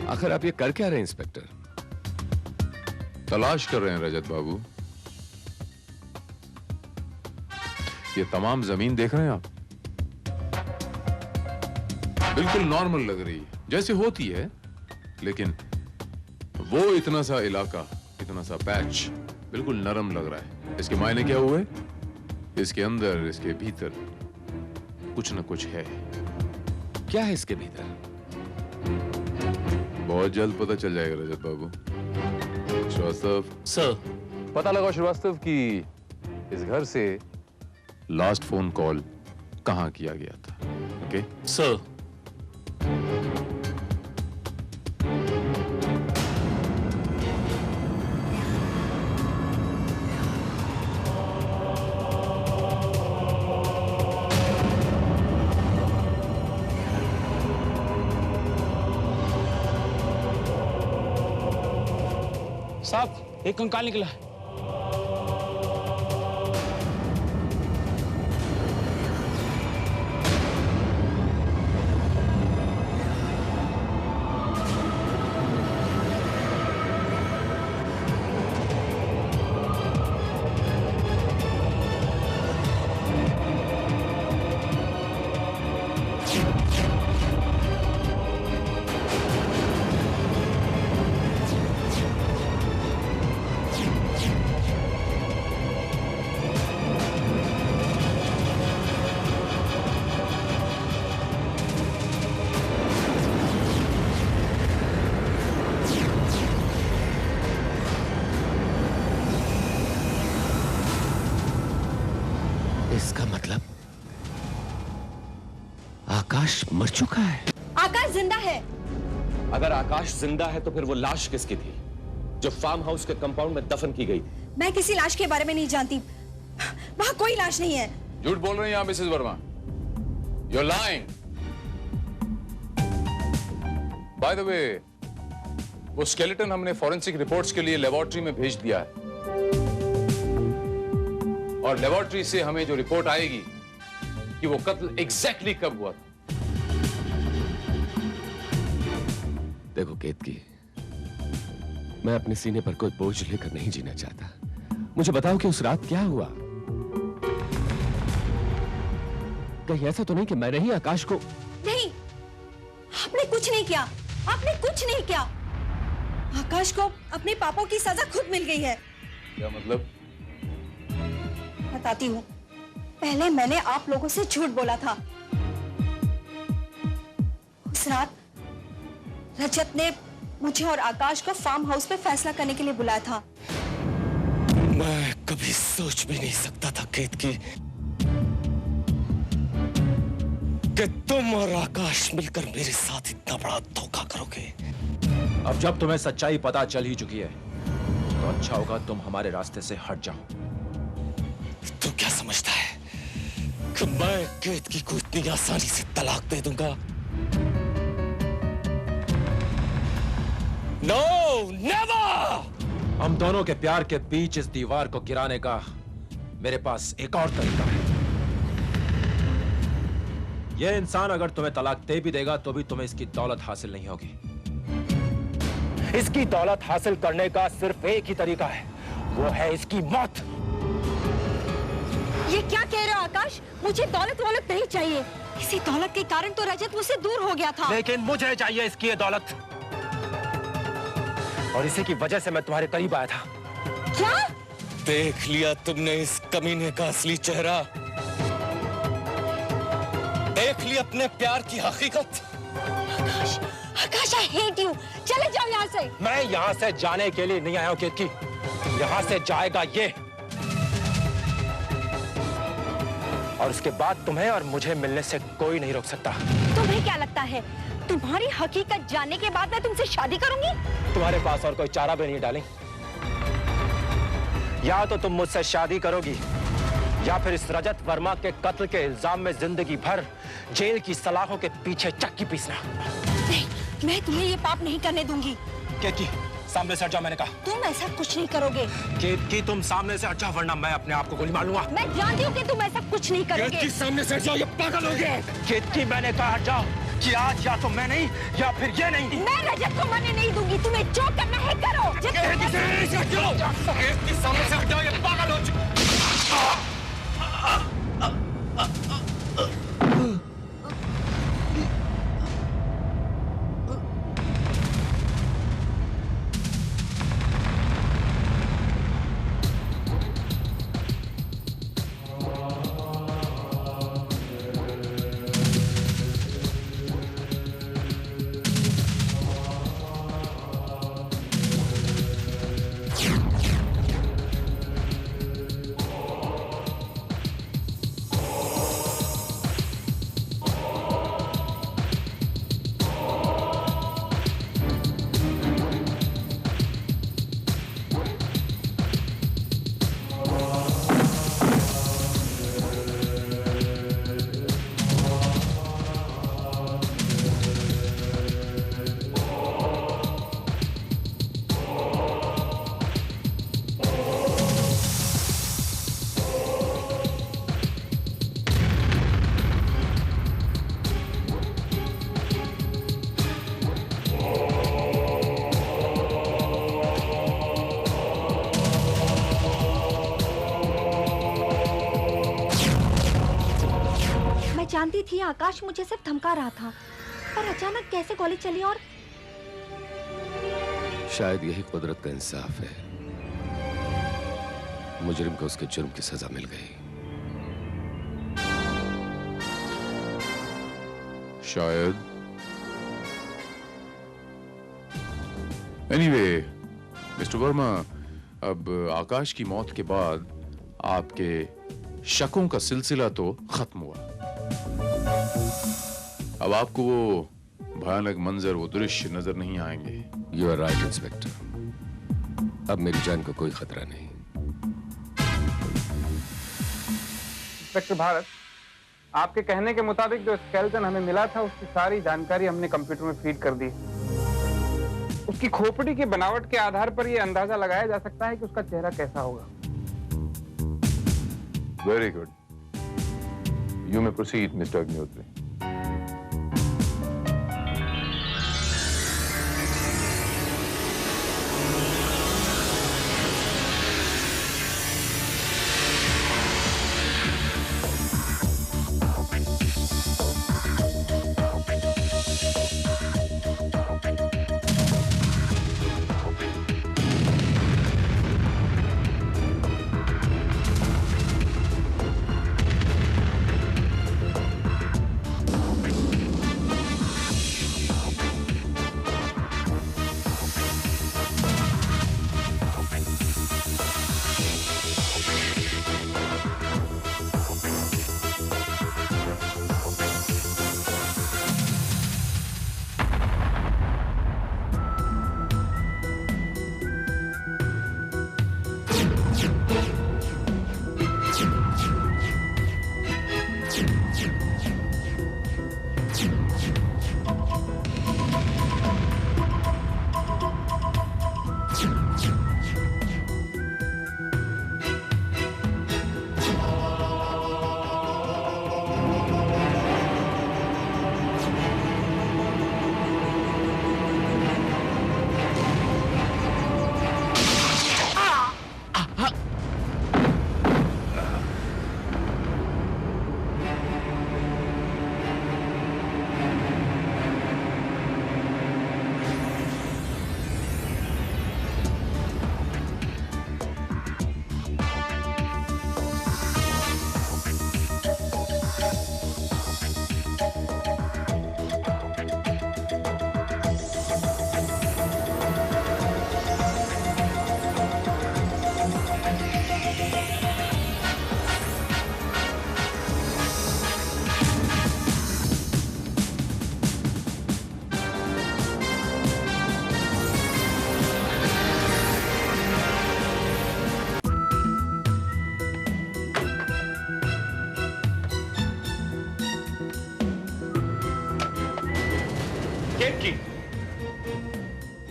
आखिर आप ये कर क्या रहे हैं इंस्पेक्टर? तलाश कर रहे हैं रजत बाबू। ये तमाम जमीन देख रहे हैं आप? बिल्कुल नॉर्मल लग रही है, जैसे होती है, लेकिन वो इतना सा इलाका, इतना सा पैच बिल्कुल नरम लग रहा है। इसके मायने क्या हुए? इसके अंदर, इसके भीतर कुछ न कुछ है। क्या है इसके भीतर? बहुत जल्द पता चल जाएगा रजत बाबू। श्रीवास्तव सर, पता लगा श्रीवास्तव कि इस घर से लास्ट फोन कॉल कहाँ किया गया था। Okay sir. साहब, एक कंकाल निकला है। इसका मतलब आकाश मर चुका है। आकाश जिंदा है। अगर आकाश जिंदा है तो फिर वो लाश किसकी थी जो फार्म हाउस के कंपाउंड में दफन की गई थी? मैं किसी लाश के बारे में नहीं जानती, वहां कोई लाश नहीं है। झूठ बोल रही हैं आप Mrs Verma. You're lying. By the way, वो स्केलेटन हमने फॉरेंसिक रिपोर्ट्स के लिए लेबोरेटरी में भेज दिया है और लेबोरेटरी से हमें जो रिपोर्ट आएगी कि वो कत्ल एग्जैक्टली कब हुआ था। देखो केतकी, मैं अपने सीने पर कोई बोझ लेकर नहीं जीना चाहता। मुझे बताओ कि उस रात क्या हुआ। कहीं ऐसा तो नहीं कि मैंने ही आकाश को? नहीं, आपने कुछ नहीं किया, आपने कुछ नहीं किया। आकाश को अपने पापों की सजा खुद मिल गई है। क्या मतलब? बताती हूँ। पहले मैंने आप लोगों से झूठ बोला था। उस रात रजत ने मुझे और आकाश को फार्म हाउस पे फैसला करने के लिए बुलाया था। मैं कभी सोच भी नहीं सकता था केतकी कि तुम और आकाश मिलकर मेरे साथ इतना बड़ा धोखा करोगे। अब जब तुम्हें सच्चाई पता चल ही चुकी है तो अच्छा होगा तुम हमारे रास्ते से हट जाओ। तू क्या समझता है कि मैं केतकी को इतनी आसानी से तलाक दे दूंगा? No, never! हम दोनों के प्यार के बीच इस दीवार को गिराने का मेरे पास एक और तरीका है। यह इंसान अगर तुम्हें तलाक दे भी देगा तो भी तुम्हें इसकी दौलत हासिल नहीं होगी। इसकी दौलत हासिल करने का सिर्फ एक ही तरीका है, वो है इसकी मौत। ये क्या कह रहे हो आकाश? मुझे दौलत वौलत नहीं चाहिए। इसी दौलत के कारण तो रजत मुझसे दूर हो गया था। लेकिन मुझे चाहिए इसकी ये दौलत, और इसी की वजह से मैं तुम्हारे करीब आया था। क्या? देख लिया तुमने इस कमीने का असली चेहरा? देख ली अपने प्यार की हकीकत? आकाश, आकाश, I hate you। चले जाओ यहाँ से। मैं यहाँ से जाने के लिए नहीं आया हूँ केतकी, यहाँ से जाएगा ये, और उसके बाद तुम्हें और मुझे मिलने से कोई नहीं रोक सकता। तुम्हें क्या लगता है तुम्हारी हकीकत जानने के बाद मैं तुमसे शादी करूंगी? तुम्हारे पास और कोई चारा भी नहीं डाली। या तो तुम मुझसे शादी करोगी या फिर इस रजत वर्मा के कत्ल के इल्जाम में जिंदगी भर जेल की सलाखों के पीछे चक्की पीसना। नहीं, मैं तुम्हें ये पाप नहीं करने दूंगी। केतकी, सामने से हट जाओ, मैंने कहा। तुम ऐसा कुछ नहीं करोगे। केतकी, तुम सामने से हट जाओ वरना मैं अपने आप को गोली मार लूंगा। मैं जानती हूँ कि तुम ऐसा कुछ नहीं करोगे। केतकी, सामने से हट जाओ, ये पागल हो गए। केतकी, मैंने कहा हट जाओ, कि आज या तो मैं नहीं या फिर ये नहीं। मैं रजत को मरने नहीं दूंगी, तुम्हें जो करना है करो। केतकी, सामने से हट जाओ, ये पागल हो चुका। जानती थी आकाश मुझे सिर्फ धमका रहा था, पर अचानक कैसे गोली चली और शायद यही कुदरत का इंसाफ है। मुजरिम को उसके जुर्म की सजा मिल गई। शायद। एनीवे, मिस्टर वर्मा, अब आकाश की मौत के बाद आपके शकों का सिलसिला तो खत्म हुआ। अब आपको वो भयानक मंजर, वो दृश्य नजर नहीं आएंगे। यू आर राइट इंस्पेक्टर, अब मेरी जान को कोई खतरा नहीं। इंस्पेक्टर भारत, आपके कहने के मुताबिक जो स्केलेटन हमें मिला था उसकी सारी जानकारी हमने कंप्यूटर में फीड कर दी। उसकी खोपड़ी की बनावट के आधार पर यह अंदाजा लगाया जा सकता है कि उसका चेहरा कैसा होगा। Very good, you may proceed mister Agnihotri.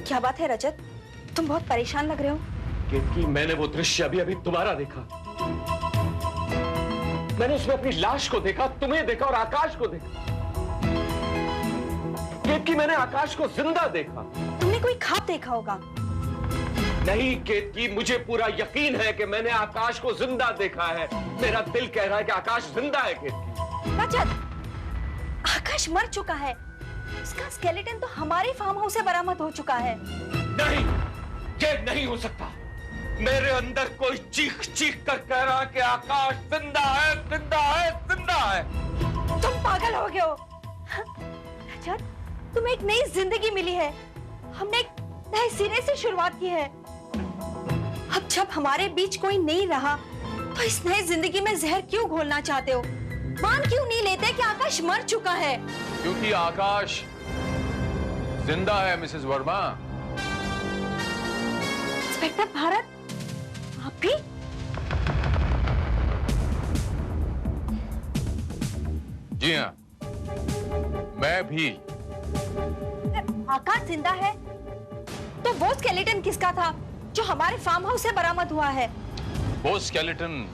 क्या बात है रजत, तुम बहुत परेशान लग रहे हो। केतकी, मैंने वो दृश्य अभी अभी तुम्हारा देखा। मैंने उसमें अपनी लाश को देखा, तुम्हें देखा और आकाश को देखा। केतकी, मैंने आकाश को जिंदा देखा। तुमने कोई ख्वाब देखा होगा। नहीं केतकी, मुझे पूरा यकीन है कि मैंने आकाश को जिंदा देखा है। मेरा दिल कह रहा है कि आकाश जिंदा है। केतकी, रजत, आकाश मर चुका है। उसका स्केलेटन तो हमारे फार्म हाउस से बरामद हो चुका है। नहीं, ये नहीं हो सकता। मेरे अंदर कोई चीख चीख कर कह रहा है कि आकाश जिंदा है, जिंदा है, जिंदा है। तुम पागल हो गए हो। रजत, तुम्हें एक नई जिंदगी मिली है। हमने एक नए सिरे से शुरुआत की है। अब जब हमारे बीच कोई नहीं रहा, तो इस नई जिंदगी में जहर क्यों घोलना चाहते हो? मान क्यों नहीं लेते कि आकाश मर चुका है? क्योंकि आकाश जिंदा है मिसेस वर्मा। इंस्पेक्टर भारत, आप भी? जी हाँ, मैं भी। आकाश जिंदा है तो वो स्केलेटन किसका था जो हमारे फार्म हाउस से बरामद हुआ है? वो स्केलेटन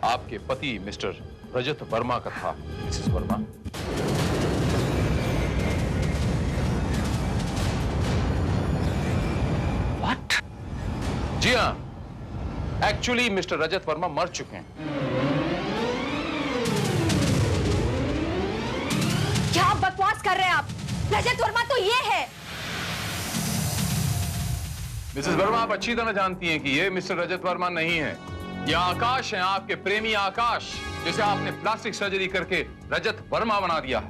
आपके पति मिस्टर रजत वर्मा का था मिसेस वर्मा। What? जी हाँ, एक्चुअली मिस्टर रजत वर्मा मर चुके हैं। रजत वर्मा तो ये है। मिसेस वर्मा, आप अच्छी तरह जानती हैं कि ये मिस्टर रजत वर्मा नहीं है। ये आकाश हैं, आपके प्रेमी आकाश, जिसे आपने प्लास्टिक सर्जरी करके रजत वर्मा बना दिया है।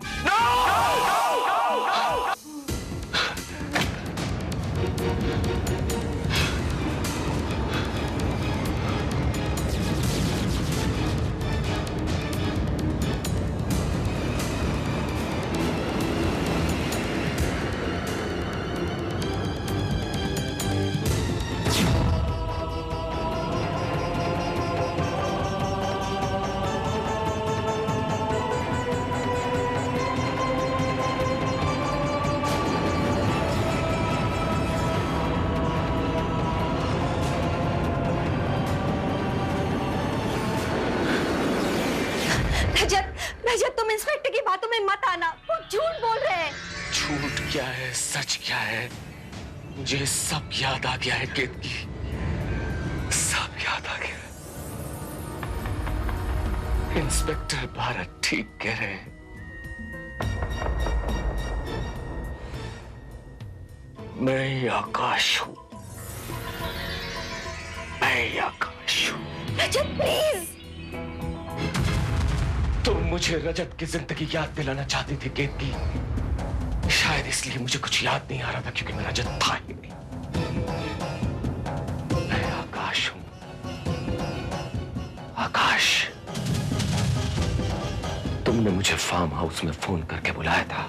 रजत, तुम इंस्पेक्टर की बातों में मत आना, वो झूठ बोल रहे हैं। झूठ क्या है, सच क्या है, मुझे सब याद आ गया है केतकी, सब याद आ गया। इंस्पेक्टर भारत ठीक कह रहे हैं। मैं ही आकाश हूं, मैं ही आकाश हूं। रजत प्लीज। तुम मुझे रजत की जिंदगी याद दिलाना चाहती थी केतकी, शायद इसलिए मुझे कुछ याद नहीं आ रहा था, क्योंकि मैं रजत था ही नहीं। मैं आकाश हूं, आकाश। तुमने मुझे फार्म हाउस में फोन करके बुलाया था।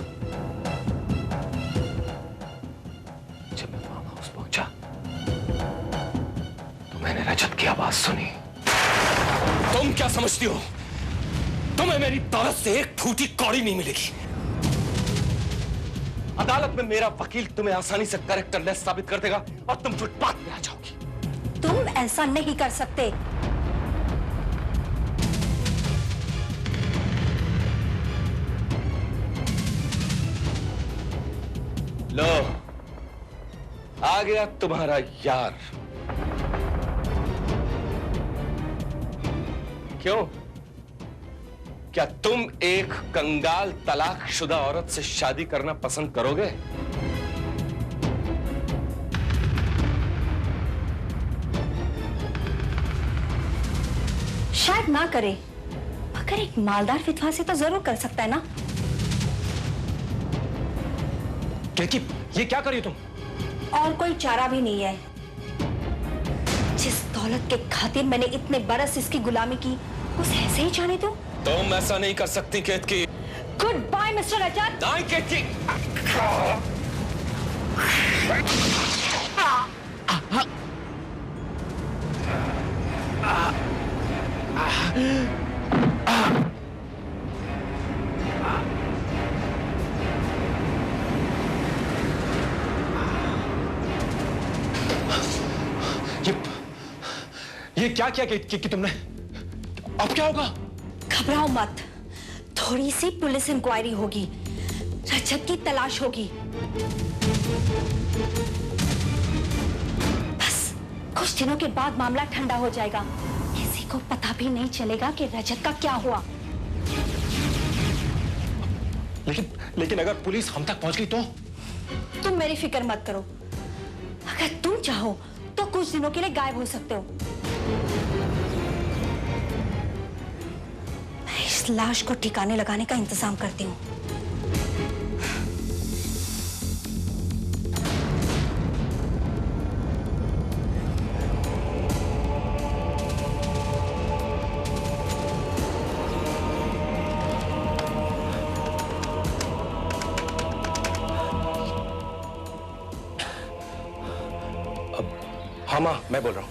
जब मैं फार्म हाउस पहुंचा तो मैंने रजत की आवाज सुनी। तुम क्या समझती हो, तुम्हें मेरी दौलत से एक फूटी कौड़ी नहीं मिलेगी। अदालत में मेरा वकील तुम्हें आसानी से कैरेक्टरलेस साबित कर देगा और तुम फुटपाथ में आ जाओगी। तुम ऐसा नहीं कर सकते। लो, आ गया तुम्हारा यार। क्यों, क्या तुम एक कंगाल तलाकशुदा औरत से शादी करना पसंद करोगे? शायद ना करे, मगर एक मालदार विधवा से तो जरूर कर सकता है ना। ये क्या करी तुम? और कोई चारा भी नहीं है। जिस दौलत के खातिर मैंने इतने बरस इसकी गुलामी की, उसे ऐसे ही जाने दो। तुम ऐसा नहीं कर सकती केतकी। गुड बाय मिस्टर रजत। नहीं केतकी। ये क्या किया कि तुमने? अब क्या होगा? घबराओ मत, थोड़ी सी पुलिस इंक्वायरी होगी, रजत की तलाश होगी। बस कुछ दिनों के बाद मामला ठंडा हो जाएगा, किसी को पता भी नहीं चलेगा कि रजत का क्या हुआ। लेकिन अगर पुलिस हम तक पहुंच गई तो? तुम मेरी फिक्र मत करो, अगर तुम चाहो तो कुछ दिनों के लिए गायब हो सकते हो। मैं इस लाश को ठिकाने लगाने का इंतजाम करती हूँ। हाँ माँ, मैं बोल रहा हूँ।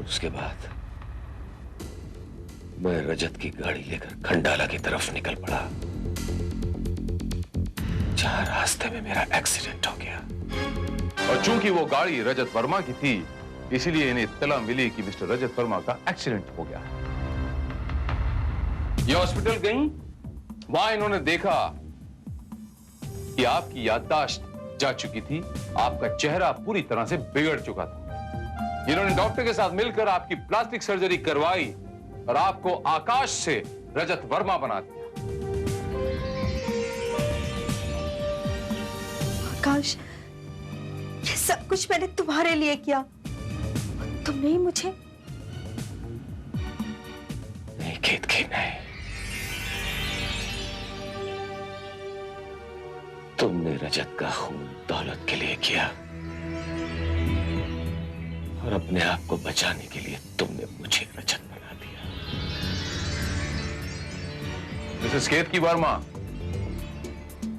उसके बाद मैं रजत की गाड़ी लेकर खंडाला की तरफ निकल पड़ा, जहां रास्ते में मेरा एक्सीडेंट हो गया। और चूंकि वो गाड़ी रजत वर्मा की थी, इसीलिए इन्हें इत्तला मिली कि मिस्टर रजत वर्मा का एक्सीडेंट हो गया। ये हॉस्पिटल गई, वहां इन्होंने देखा कि आपकी याददाश्त जा चुकी थी, आपका चेहरा पूरी तरह से बिगड़ चुका था। इन्होंने डॉक्टर के साथ मिलकर आपकी प्लास्टिक सर्जरी करवाई और आपको आकाश से रजत वर्मा बना दिया। आकाश, ये सब कुछ मैंने तुम्हारे लिए किया, तुमने ही मुझे। नहीं केतकी, नहीं, तुमने रजत का खून दौलत के लिए किया और अपने आप को बचाने के लिए तुमने मुझे रजत बना दिया। मिसेस केतकी वर्मा,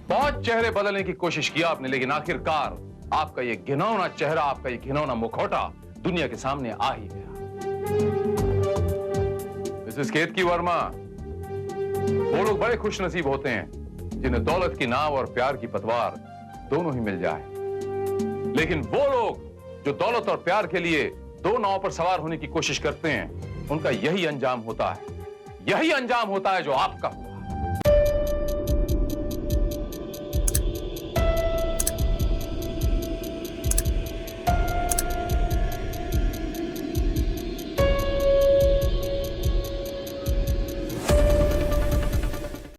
बहुत चेहरे बदलने की कोशिश किया आपने, लेकिन आखिरकार आपका ये घिनौना चेहरा, आपका ये घिनौना मुखौटा दुनिया के सामने आ ही गया। मिसेस केतकी वर्मा, वो लोग बड़े खुश नसीब होते हैं जिन्हें दौलत की नाव और प्यार की पतवार दोनों ही मिल जाए, लेकिन वो लोग जो दौलत और प्यार के लिए दो नाव पर सवार होने की कोशिश करते हैं, उनका यही अंजाम होता है, यही अंजाम होता है जो आपका हुआ।